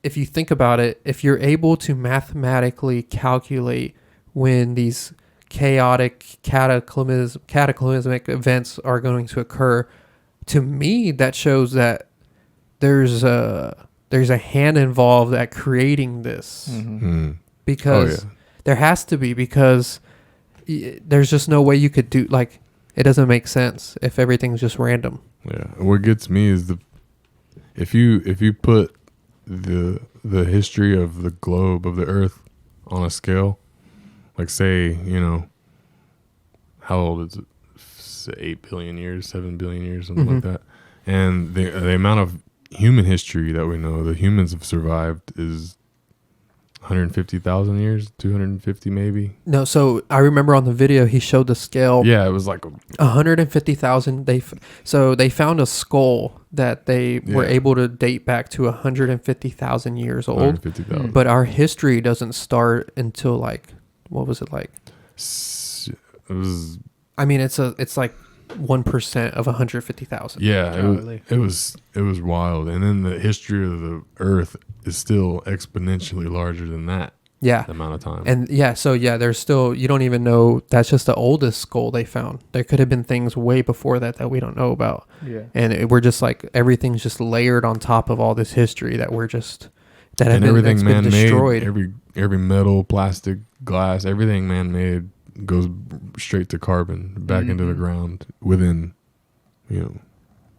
if you think about it, if you're able to mathematically calculate when these chaotic cataclysmic events are going to occur, to me that shows that there's a hand involved at creating this. Because there has to be, because there's just no way you could do, like, it doesn't make sense if everything's just random. Yeah, what gets me is if you put the history of the globe, of the Earth, on a scale, like say, how old is it? 8 billion years, 7 billion years, something like that. And the amount of human history that we know, the humans have survived, is 150,000 years, 250 maybe. No, so I remember on the video he showed the scale. Yeah, it was like 150,000. They found a skull that they were able to date back to 150,000 years old. 150,000. But our history doesn't start until like, what was it like? It was. I mean, it's like 1% of 150,000. Yeah, it was wild. And then the history of the Earth is still exponentially larger than that. Yeah, the amount of time. And there's still, you don't even know, that's just the oldest skull they found. There could have been things way before that we don't know about. Yeah, and we're just like, everything's just layered on top of all this history that we're just everything man-made, destroyed. Every metal, plastic, glass, everything man-made goes straight to carbon, back into the ground within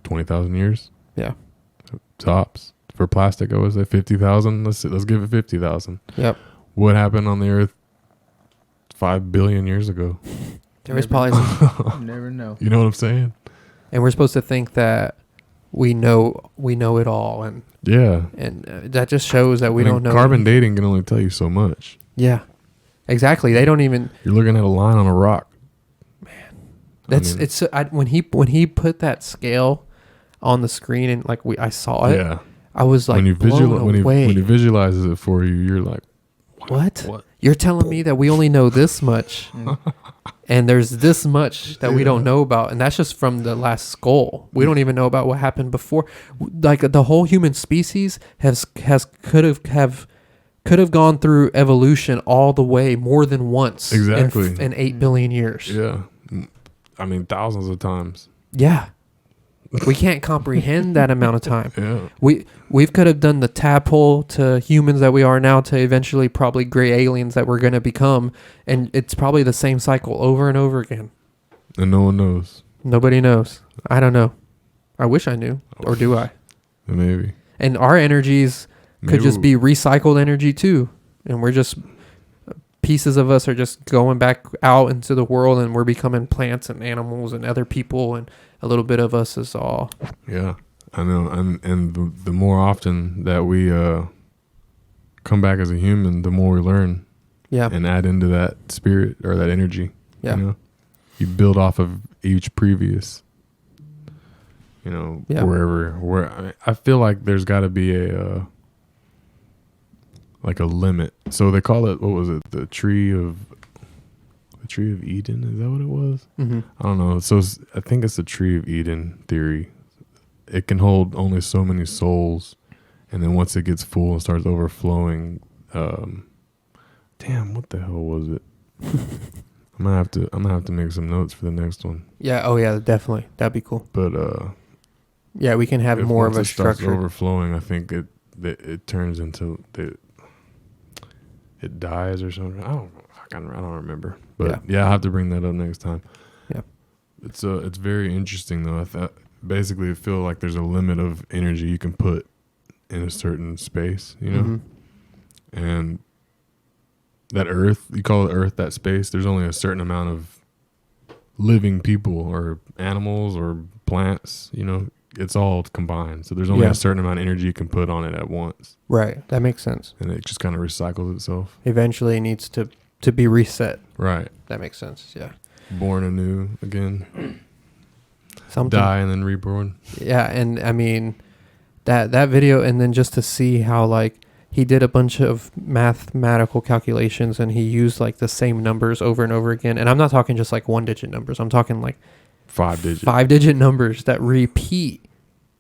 20,000 years. Yeah, tops. for plastic, I would say 50,000. Let's give it 50,000. Yep. What happened on the Earth 5 billion years ago? There was probably some, You never know. You know what I'm saying? and we're supposed to think that we know it all, and Yeah. that just shows that we don't know. Carbon dating can only tell you so much. Yeah, exactly. They don't even. You're looking at a line on a rock. That's I mean, it's when he put that scale on the screen and like I saw it. yeah. I was like when you blown away. when he visualizes it for you, you're like, What? You're telling me that we only know this much, and there's this much that we don't know about, and that's just from the last skull. We don't even know about what happened before. Like the whole human species could have gone through evolution all the way more than once. Exactly. in 8 billion years. yeah. I mean, thousands of times. Yeah. We can't comprehend that amount of time. Yeah. We could have done the tadpole to humans that we are now to eventually probably gray aliens that we're going to become, and it's probably the same cycle over and over again. And no one knows. Nobody knows. I don't know. I wish I knew, or do I? Maybe. And our energies could just be recycled energy too, and we're just pieces of us are just going back out into the world, and we're becoming plants and animals and other people, and a little bit of us is all. Yeah, I know. And the more often that we come back as a human, the more we learn. Yeah. And add into that spirit or that energy. Yeah. You know? You build off of each previous. You know, Yeah. where I feel like there's got to be a like a limit. So they call it, what was it? The tree of Eden. Is that what it was? Mm-hmm. I don't know. So I think it's the tree of Eden theory. It can hold only so many souls, and then once it gets full and starts overflowing, damn, what the hell was it? I'm gonna have to make some notes for the next one. Yeah. Oh yeah. Definitely. That'd be cool. But Yeah, we can have if more of once a it starts structure. overflowing, I think it turns into it dies or something. I don't remember. But yeah, I'll have to bring that up next time. Yeah. It's very interesting though. I thought basically I feel like there's a limit of energy you can put in a certain space, you know? Mm-hmm. And that earth, you call it earth, that space, there's only a certain amount of living people or animals or plants, you know, it's all combined. So there's only a certain amount of energy you can put on it at once. Right. That makes sense. And it just kind of recycles itself. Eventually it needs to be reset. Right. That makes sense. Yeah. Born anew again. Something. Die and then reborn. Yeah. And I mean, that video, and then just to see how like he did a bunch of mathematical calculations and he used like the same numbers over and over again. And I'm not talking just like 1-digit numbers. I'm talking like 5-digit numbers that repeat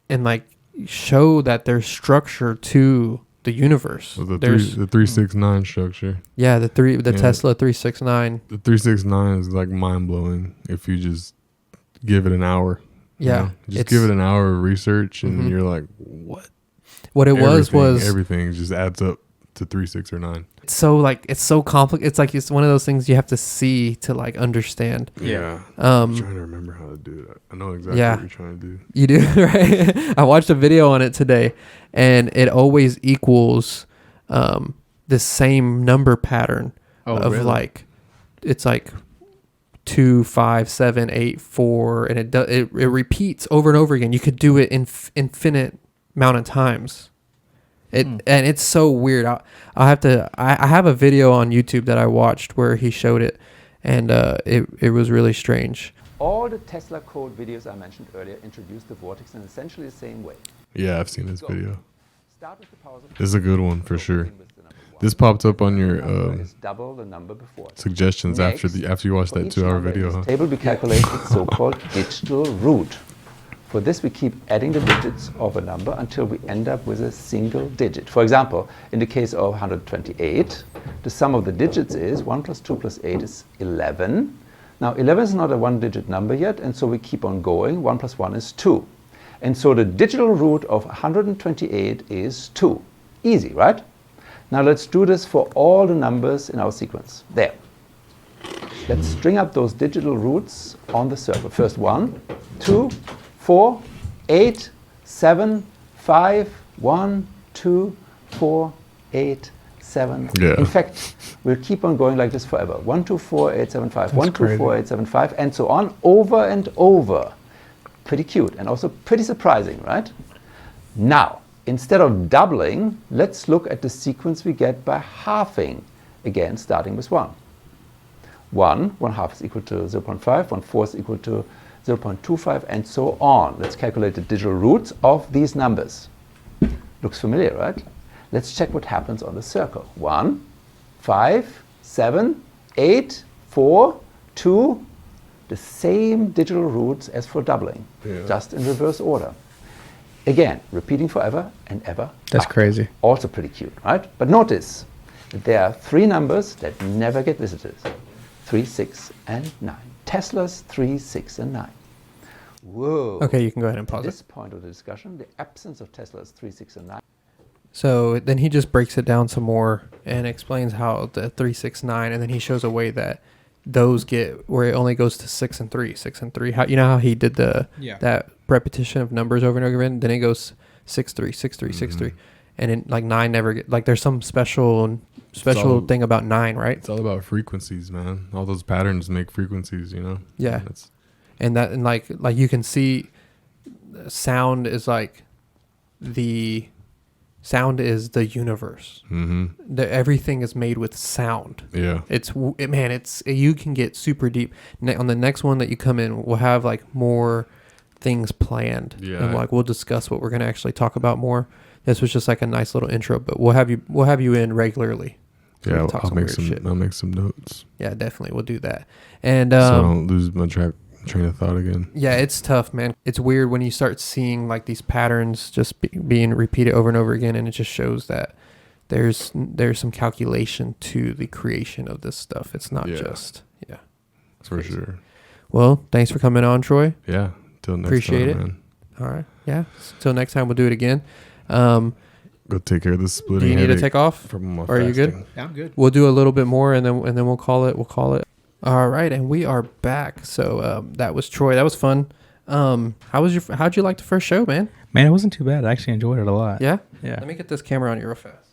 and like show that there's structure to the universe. So the 369 structure. Yeah, the Tesla 369. The 369 is like mind blowing if you just give it an hour. Yeah. Just give it an hour of research and you're like, what? What it was everything just adds up to 3, 6, or 9. So like it's so complicated. It's like it's one of those things you have to see to like understand. Yeah. I'm trying to remember how to do that. I know exactly what you're trying to do. You do, right? I watched a video on it today, and it always equals the same number pattern of really? like it's like 2, 5, 7, 8, 4, and it repeats over and over again. You could do it infinite amount of times. And it's so weird. I have a video on YouTube that I watched where he showed it, and it was really strange. All the Tesla code videos I mentioned earlier introduce the vortex in essentially the same way. Yeah, I've seen this video. Start with the powers of This is a good one for sure. This popped up on your double the number before. suggestions Next, after you watched for that each 2-hour number in video, this huh? table we calculate its so-called digital root. For this, we keep adding the digits of a number until we end up with a single digit. For example, in the case of 128, the sum of the digits is 1 plus 2 plus 8 is 11. Now, 11 is not a one-digit number yet, and so we keep on going. 1 plus 1 is 2. And so the digital root of 128 is 2. Easy, right? Now let's do this for all the numbers in our sequence. There. Let's string up those digital roots on the circle. First 1, 2, 4, 8, 7, 5, 1, 2, 4, 8, 7. Yeah. In fact, we'll keep on going like this forever. 1, 2, 4, 8, 7, 5. 1, 2, 4, 8, 7, 5, and so on, over and over. Pretty cute and also pretty surprising, right? Now, instead of doubling, let's look at the sequence we get by halving. Again, starting with 1. 1 half is equal to 0.5, 1/4 is equal to 0.25, and so on. Let's calculate the digital roots of these numbers. Looks familiar, right? Let's check what happens on the circle. 1, 5, 7, 8, 4, 2, the same digital roots as for doubling, just in reverse order. Again, repeating forever and ever. That's crazy. Also pretty cute, right? But notice that there are 3 numbers that never get visited. 3, 6, and 9. Tesla's 3, 6, and 9. Whoa. Okay, you can go ahead and At pause this it. point of the discussion, the absence of Tesla's 3, 6, and 9. So then he just breaks it down some more and explains how the 3, 6, 9, and then he shows a way that those get where it only goes to 6 and 3, 6 and 3. How you know how he did that repetition of numbers over and over again? Then it goes 6, 3, 6, 3, 6, 3, and then like 9 never get like there's some special all- thing about 9, right? It's all about frequencies, man. All those patterns make frequencies, you know? Yeah. That's, And that and like you can see sound is like the universe. Everything is made with sound. yeah. It's you can get super deep. On the next one that you come in, we'll have like more things planned. Yeah. And like we'll discuss what we're going to actually talk about more. This was just like a nice little intro, but we'll have you in regularly. So we Yeah, can talk I'll make weird some. shit. I'll make some notes Yeah, definitely. We'll do that. And so I don't lose my train of thought again. yeah, it's tough, man. It's weird when you start seeing like these patterns just being repeated over and over again, and it just shows that there's some calculation to the creation of this stuff. It's not just For crazy. sure. Well, thanks for coming on, Troy. Yeah. Till next Appreciate time, it. man. All right, yeah. Till next time, we'll do it again. Go take care of this Do splitting you need to headache take off? from my Or are you good? fasting. Yeah, I'm good. We'll do a little bit more, and then we'll call it. We'll call it. All right, and we are back. So that was Troy. That was fun. How'd you like the first show, man? Man, it wasn't too bad. I actually enjoyed it a lot. Yeah. Yeah. Let me get this camera on you real fast.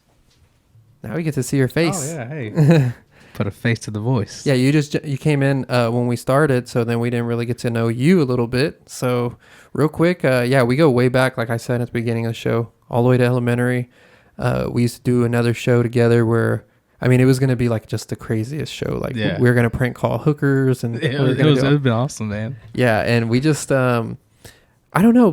Now we get to see your face. Oh, yeah. Hey. Put a face to the voice. Yeah, you came in when we started, so then we didn't really get to know you a little bit. So real quick, we go way back, like I said at the beginning of the show, all the way to elementary. We used to do another show together where, I mean, it was going to be like just the craziest show. Like we were going to prank call hookers, and It would have been awesome, man. yeah, and we just, I don't know,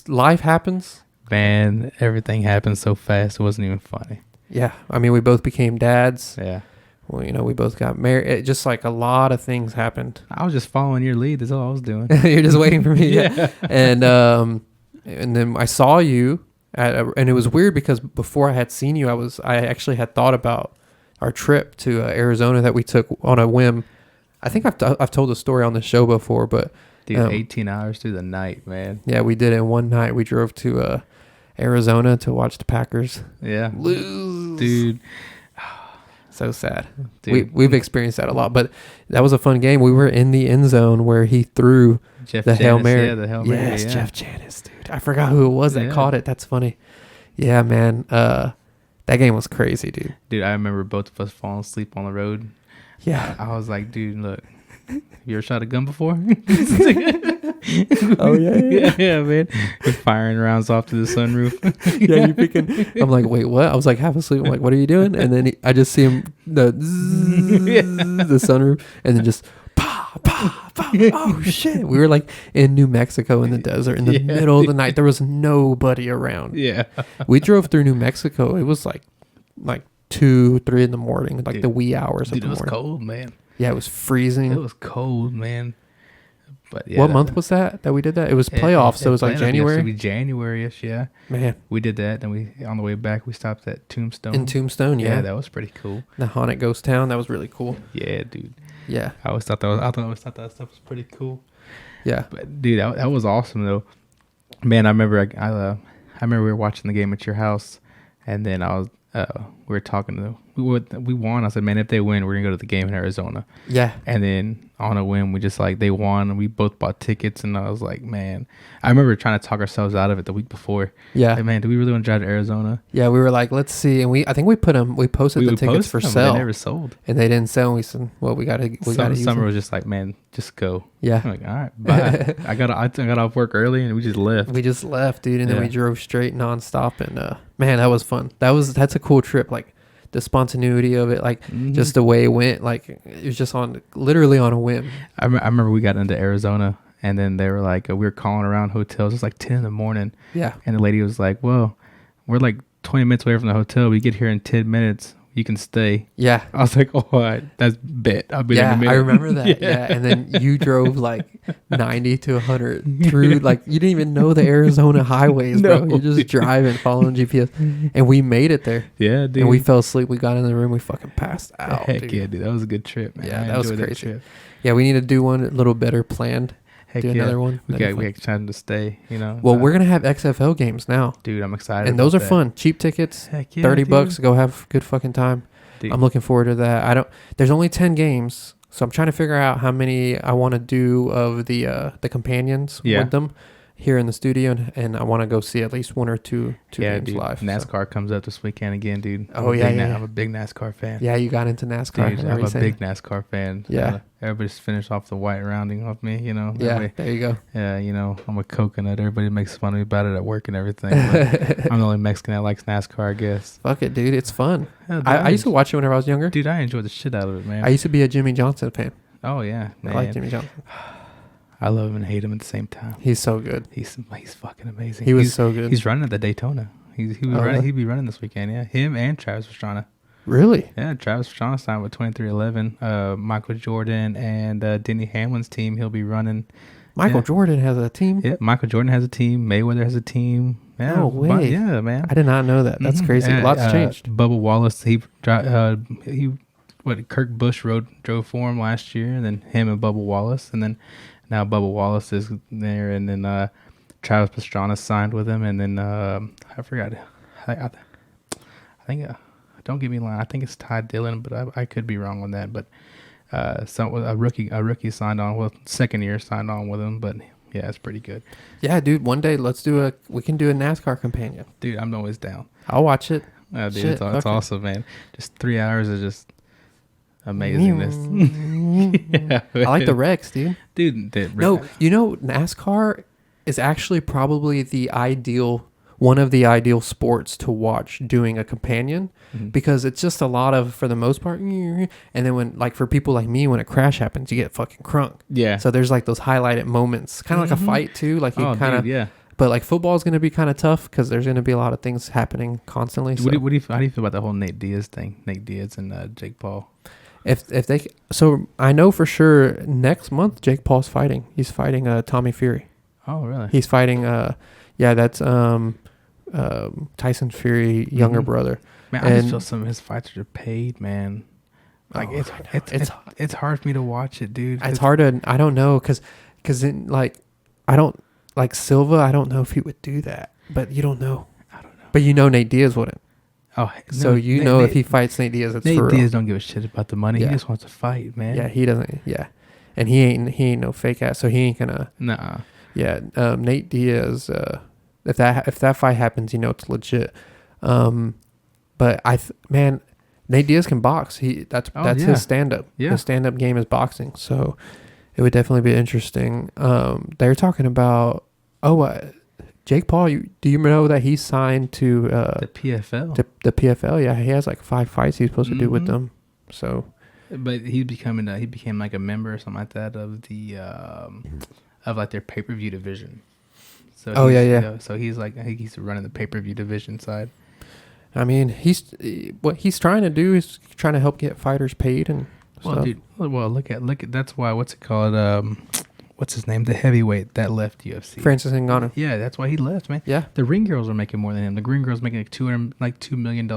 life happens. Man, everything happened so fast. It wasn't even funny. Yeah, I mean, we both became dads. Yeah. Well, we both got married. It just like a lot of things happened. I was just following your lead. That's all I was doing. You're just waiting for me. Yeah. And then I saw you and it was weird because before I had seen you, I actually had thought about our trip to Arizona that we took on a whim. I think I've told the story on the show before, but Dude, 18 hours through the night, man. yeah, we did it one night. We drove to Arizona to watch the Packers Yeah. lose. Dude. So sad. Dude. We've experienced that a lot, but that was a fun game. We were in the end zone where he threw Jeff the Hail Janis, Mary. Yeah, the Hail Mary. Yes, Yeah. Jeff Janis, dude. I forgot who it was that Yeah. caught it. That's funny. Yeah, man. That game was crazy, dude. Dude, I remember both of us falling asleep on the road. Yeah. I was like, dude, look. Have you ever shot a gun before? Oh, yeah. Yeah, man. We're firing rounds off to the sunroof. Yeah, you freaking. I'm like, wait, what? I was like half asleep. I'm like, what are you doing? And then I just see him the sunroof, and then just pa pa pa. Oh shit! We were like in New Mexico in the desert in the middle of the night. There was nobody around. Yeah. We drove through New Mexico. It was like 2, 3 in the morning, like Dude. the wee hours of Dude, the it was morning. cold, man. Yeah, it was freezing. It was cold, man. But yeah, what month was that we did that? It was playoffs, so it was like January. It was January-ish, yeah. Man, We did that. Then on the way back, we stopped at Tombstone. in Tombstone, yeah. That was pretty cool. The haunted ghost town. That was really cool. Yeah, dude. Yeah, I always thought that stuff was pretty cool. yeah. But dude, that was awesome though. Man, I remember I remember we were watching the game at your house, and then we were talking to we won. I said, man, if they win, we're gonna go to the game in Arizona. Yeah. And then on a whim, we just like they won, and we both bought tickets. And I was like, man, I remember trying to talk ourselves out of it the week before. Yeah. Like, man, do we really want to drive to Arizona? Yeah, we were like, let's see, and I think we posted the tickets for them, but sale, they never sold. and they didn't sell. And we said, well, we gotta use Summer them. was just like, man, just go. Yeah. I'm like, all right, bye. I got off work early, and we just left. We just left, dude, and then Yeah. we drove straight nonstop, and man, that was fun. That's a cool trip, like the spontaneity of it, like just the way it went, like it was just literally on a whim. I remember we got into Arizona, and then they were like, we were calling around hotels. It's like 10 in the morning. Yeah. And the lady was like, well, we're like 20 minutes away from the hotel. We get here in 10 minutes. You can stay. Yeah. I was like, oh, all right, that's bet. I'll be there in a Yeah, minute. I remember that. Yeah. And then you drove like 90 to 100 through, like, you didn't even know the Arizona highways, bro. No. You're just driving, following GPS. And we made it there. Yeah, dude. And we fell asleep. We got in the room. We fucking passed out. Heck dude. yeah, dude. That was a good trip, man. Yeah, I that was enjoyed crazy. trip. Yeah, we need to do one a little better planned. Heck Do yeah. another one. We That'd be got time to stay, you know. Well, we're going to have XFL games now. Dude, I'm excited. And those are about that. fun. Cheap tickets. Heck yeah, $30 dude. to go have a good fucking time. Dude. I'm looking forward to that. There's only 10 games, so I'm trying to figure out how many I want to do of the companions with them here in the studio, and I want to go see at least one or two games dude. live. NASCAR comes up this weekend again, dude. Oh, yeah. I'm a big NASCAR fan. Yeah, you got into NASCAR. Dude, I'm a big NASCAR fan. Yeah. Everybody's finished off the white rounding off me, you know. Yeah, there you go. Yeah, you know, I'm a coconut. Everybody makes fun of me about it at work and everything. But I'm the only Mexican that likes NASCAR, I guess. Fuck it, dude. It's fun. Yeah, dude, I used to watch it whenever I was younger. Dude, I enjoy the shit out of it, man. I used to be a Jimmy Johnson fan. Oh, yeah, man. I like Jimmy Johnson. I love him and hate him at the same time. He's so good. He's fucking amazing. He was so good. He's running at the Daytona. He was running. really? He'd be running this weekend. Yeah, him and Travis Pastrana. Really? Yeah, Travis Pastrana signed with 2311. Michael Jordan and Denny Hamlin's team. He'll be running. Michael Jordan has a team? Yeah, Michael Jordan has a team. Mayweather has a team. Yeah, No way. Yeah, man. I did not know that. That's crazy. And, Lots changed. Bubba Wallace. Kurt Busch drove for him last year, and then him and Bubba Wallace, and then now Bubba Wallace is there, and then Travis Pastrana signed with him, and then I forgot. I think don't get me wrong. I think it's Ty Dillon, but I could be wrong on that. But a rookie signed on. Well, second year signed on with him, but yeah, it's pretty good. Yeah, dude. One day we can do a NASCAR companion. Dude, I'm always down. I'll watch it. Dude, Shit, it's fuck it. awesome, man. Just 3 hours of just amazingness. Yeah, I like the wrecks, dude. dude. No, you know, NASCAR is actually probably one of the ideal sports to watch doing a companion, because it's just a lot of, for the most part, and then when, like, for people like me, when a crash happens, you get fucking crunk. Yeah. So there's like those highlighted moments, kind of like a fight too, like you kind of. yeah. But like football is going to be kind of tough because there's going to be a lot of things happening constantly. So. How do you feel about the whole Nate Diaz thing? Nate Diaz and Jake Paul. So I know for sure next month Jake Paul's fighting. He's fighting Tommy Fury. Oh, really? He's fighting that's Tyson Fury younger brother. Man, I just feel some of his fights are paid, man. Like it's hard for me to watch it, dude. It's hard to, I don't know, because I don't like Silva. I don't know if he would do that, but you don't know. I don't know. But you know Nate Diaz wouldn't. Oh, so if he fights Nate Diaz, it's Nate for real. Diaz don't give a shit about the money. Yeah. He just wants to fight, man. Yeah, he doesn't. Yeah, and he ain't no fake ass. So he ain't gonna. Nah. Yeah, Nate Diaz. If that fight happens, it's legit. But Nate Diaz can box. That's his stand up. Yeah. His stand up game is boxing. So it would definitely be interesting. They're talking about Jake Paul. Do you know that he signed to the PFL? The PFL. Yeah, he has like 5 fights he's supposed to do with them. So. But he became like a member or something like that of the of like their pay-per-view division. So so he's like, I think he's running the pay-per-view division side. I mean, what he's trying to do is trying to help get fighters paid and well, stuff. dude. Well, look at that's why. What's it called? What's his name? The heavyweight that left UFC. Francis Ngannou. Yeah, that's why he left, man. Yeah. The ring girls are making more than him. The ring girls making like $2 million,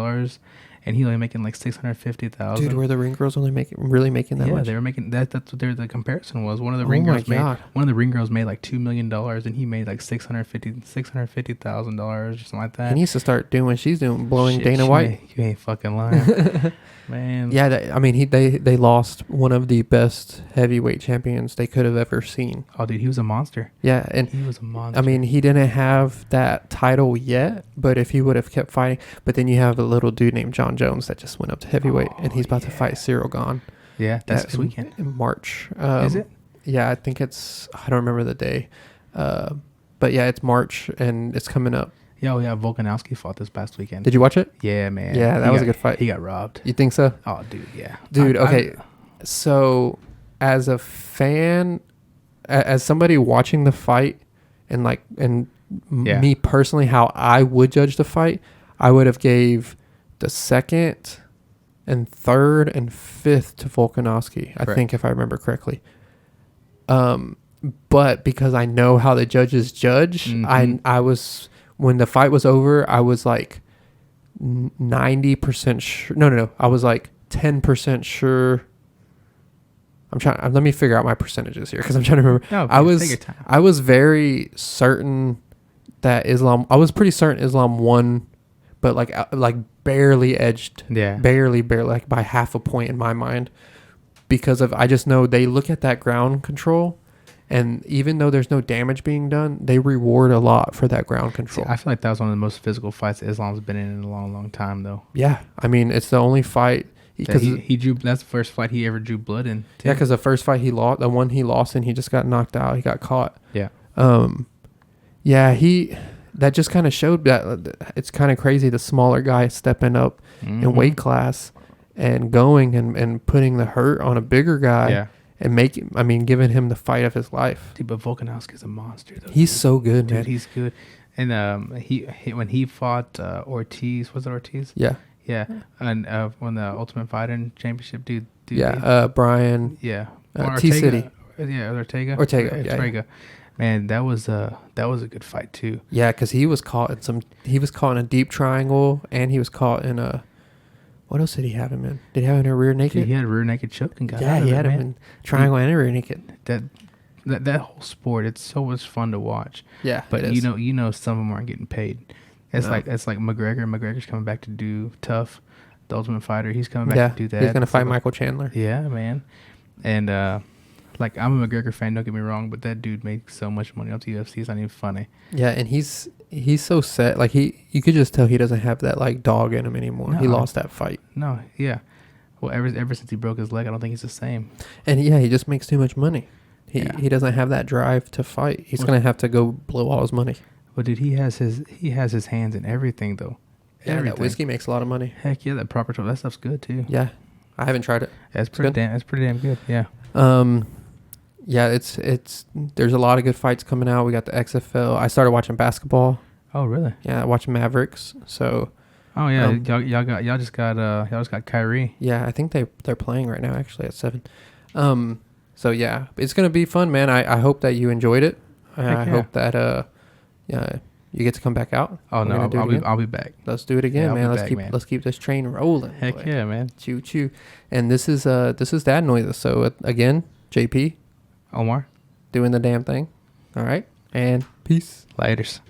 and he only making like 650,000. Dude, were the ring girls only really making that Yeah, much? they were making that. That's what the comparison was. One of the Oh ring my girls made God. one of the ring girls made like $2 million, and he made like $650,000 or something like that. He needs to start doing what she's doing, blowing Shit, Dana she White. You ain't fucking lying, man. Yeah, I mean, they lost one of the best heavyweight champions they could have ever seen. Oh, dude, he was a monster. Yeah, and He was a monster. I mean, he didn't have that title yet, but if he would have kept fighting, but then you have a little dude named John Jones that just went up to heavyweight, and he's about to fight Cyril Gane. yeah, that's Yeah, this weekend. in March. Is it? Yeah, I think it's. I don't remember the day, but yeah, it's March and it's coming up. Yeah, Volkanovski fought this past weekend. Did you watch it? Yeah, man. Yeah, that He was a got- good fight. He got robbed. You think so? Oh, dude, yeah. Dude, okay. So, as a fan, as somebody watching the fight, and Yeah. me personally, how I would judge the fight, I would have gave the second and third and fifth to Volkanovski. I Correct. think, if I remember correctly. But because I know how the judges judge, Mhm. I was, when the fight was over, I was like 90% sure. No. I was like 10% sure. Let me figure out my percentages here because I'm trying to remember. No, I please, take your time. I was very certain that I was pretty certain Islam won, but like barely edged. Yeah. Barely, like by half a point in my mind, because I just know they look at that ground control, and even though there's no damage being done, they reward a lot for that ground See, control. I feel like that was one of the most physical fights Islam's been in a long, long time, though. Yeah, I mean, it's the only fight That because he drew. That's the first fight he ever drew blood in. Too. yeah, because the first fight he lost, the one he lost, and he just got knocked out. He got caught. Yeah. Yeah, that just kind of showed that it's kind of crazy, the smaller guy stepping up in Mhm. weight class and going and putting the hurt on a bigger guy. Yeah. And giving him the fight of his life. Dude, but Volkanovski's a monster, though. He's dude. so good, Dude, man. he's good. And he when he fought Ortiz, was it Ortiz? Yeah. Yeah. And won the Ultimate Fighter Championship, dude. Yeah. Brian. Yeah. T-City. Yeah, Ortega. Ortega, yeah. Ortega. Man, that was a good fight too. Yeah, because he was caught in a deep triangle, and he was caught in a. What else did he have him in? Did he have him in a rear naked? Dude, he had a rear naked choke and got Yeah, out of he it, had him man. in triangle and a rear naked. That whole sport, it's so much fun to watch. Yeah, But it you is. know some of them aren't getting paid. It's No. like McGregor. McGregor's coming back to do Tough, the Ultimate Fighter. He's coming back Yeah, to do that. he's gonna fight So, Michael Chandler. Yeah, man. And like, I'm a McGregor fan. Don't get me wrong, but that dude makes so much money off the UFC. It's not even funny. Yeah, and he's so set. Like you could just tell he doesn't have that like dog in him anymore. He No. lost that fight, No, yeah. Well, ever since he broke his leg, I don't think he's the same. and yeah, he just makes too much money. Yeah. He doesn't have that drive to fight. He's Well- gonna have to go blow all his money. But dude, he has his hands in everything though. Yeah, that Everything. whiskey makes a lot of money. Heck yeah, that proper that stuff's good too. Yeah, I haven't tried it. That's good. That's pretty damn good. Yeah. Yeah, it's there's a lot of good fights coming out. We got the XFL. I started watching basketball. Oh really? Yeah, I watched Mavericks. So Oh yeah, Um, y'all just got Kyrie. yeah, I think they're playing right now actually at 7. So yeah, it's gonna be fun, man. I hope that you enjoyed it. I Heck yeah. hope that yeah, you get to come back out. Oh We're no, gonna do it I'll be again. I'll be back. Let's do it again, Yeah, I'll man. be back, man. Let's keep this train rolling. Heck boy. yeah, man. Choo choo. And this is Dad Noises. So again, JP Omar, doing the damn thing. All right, and peace. laters.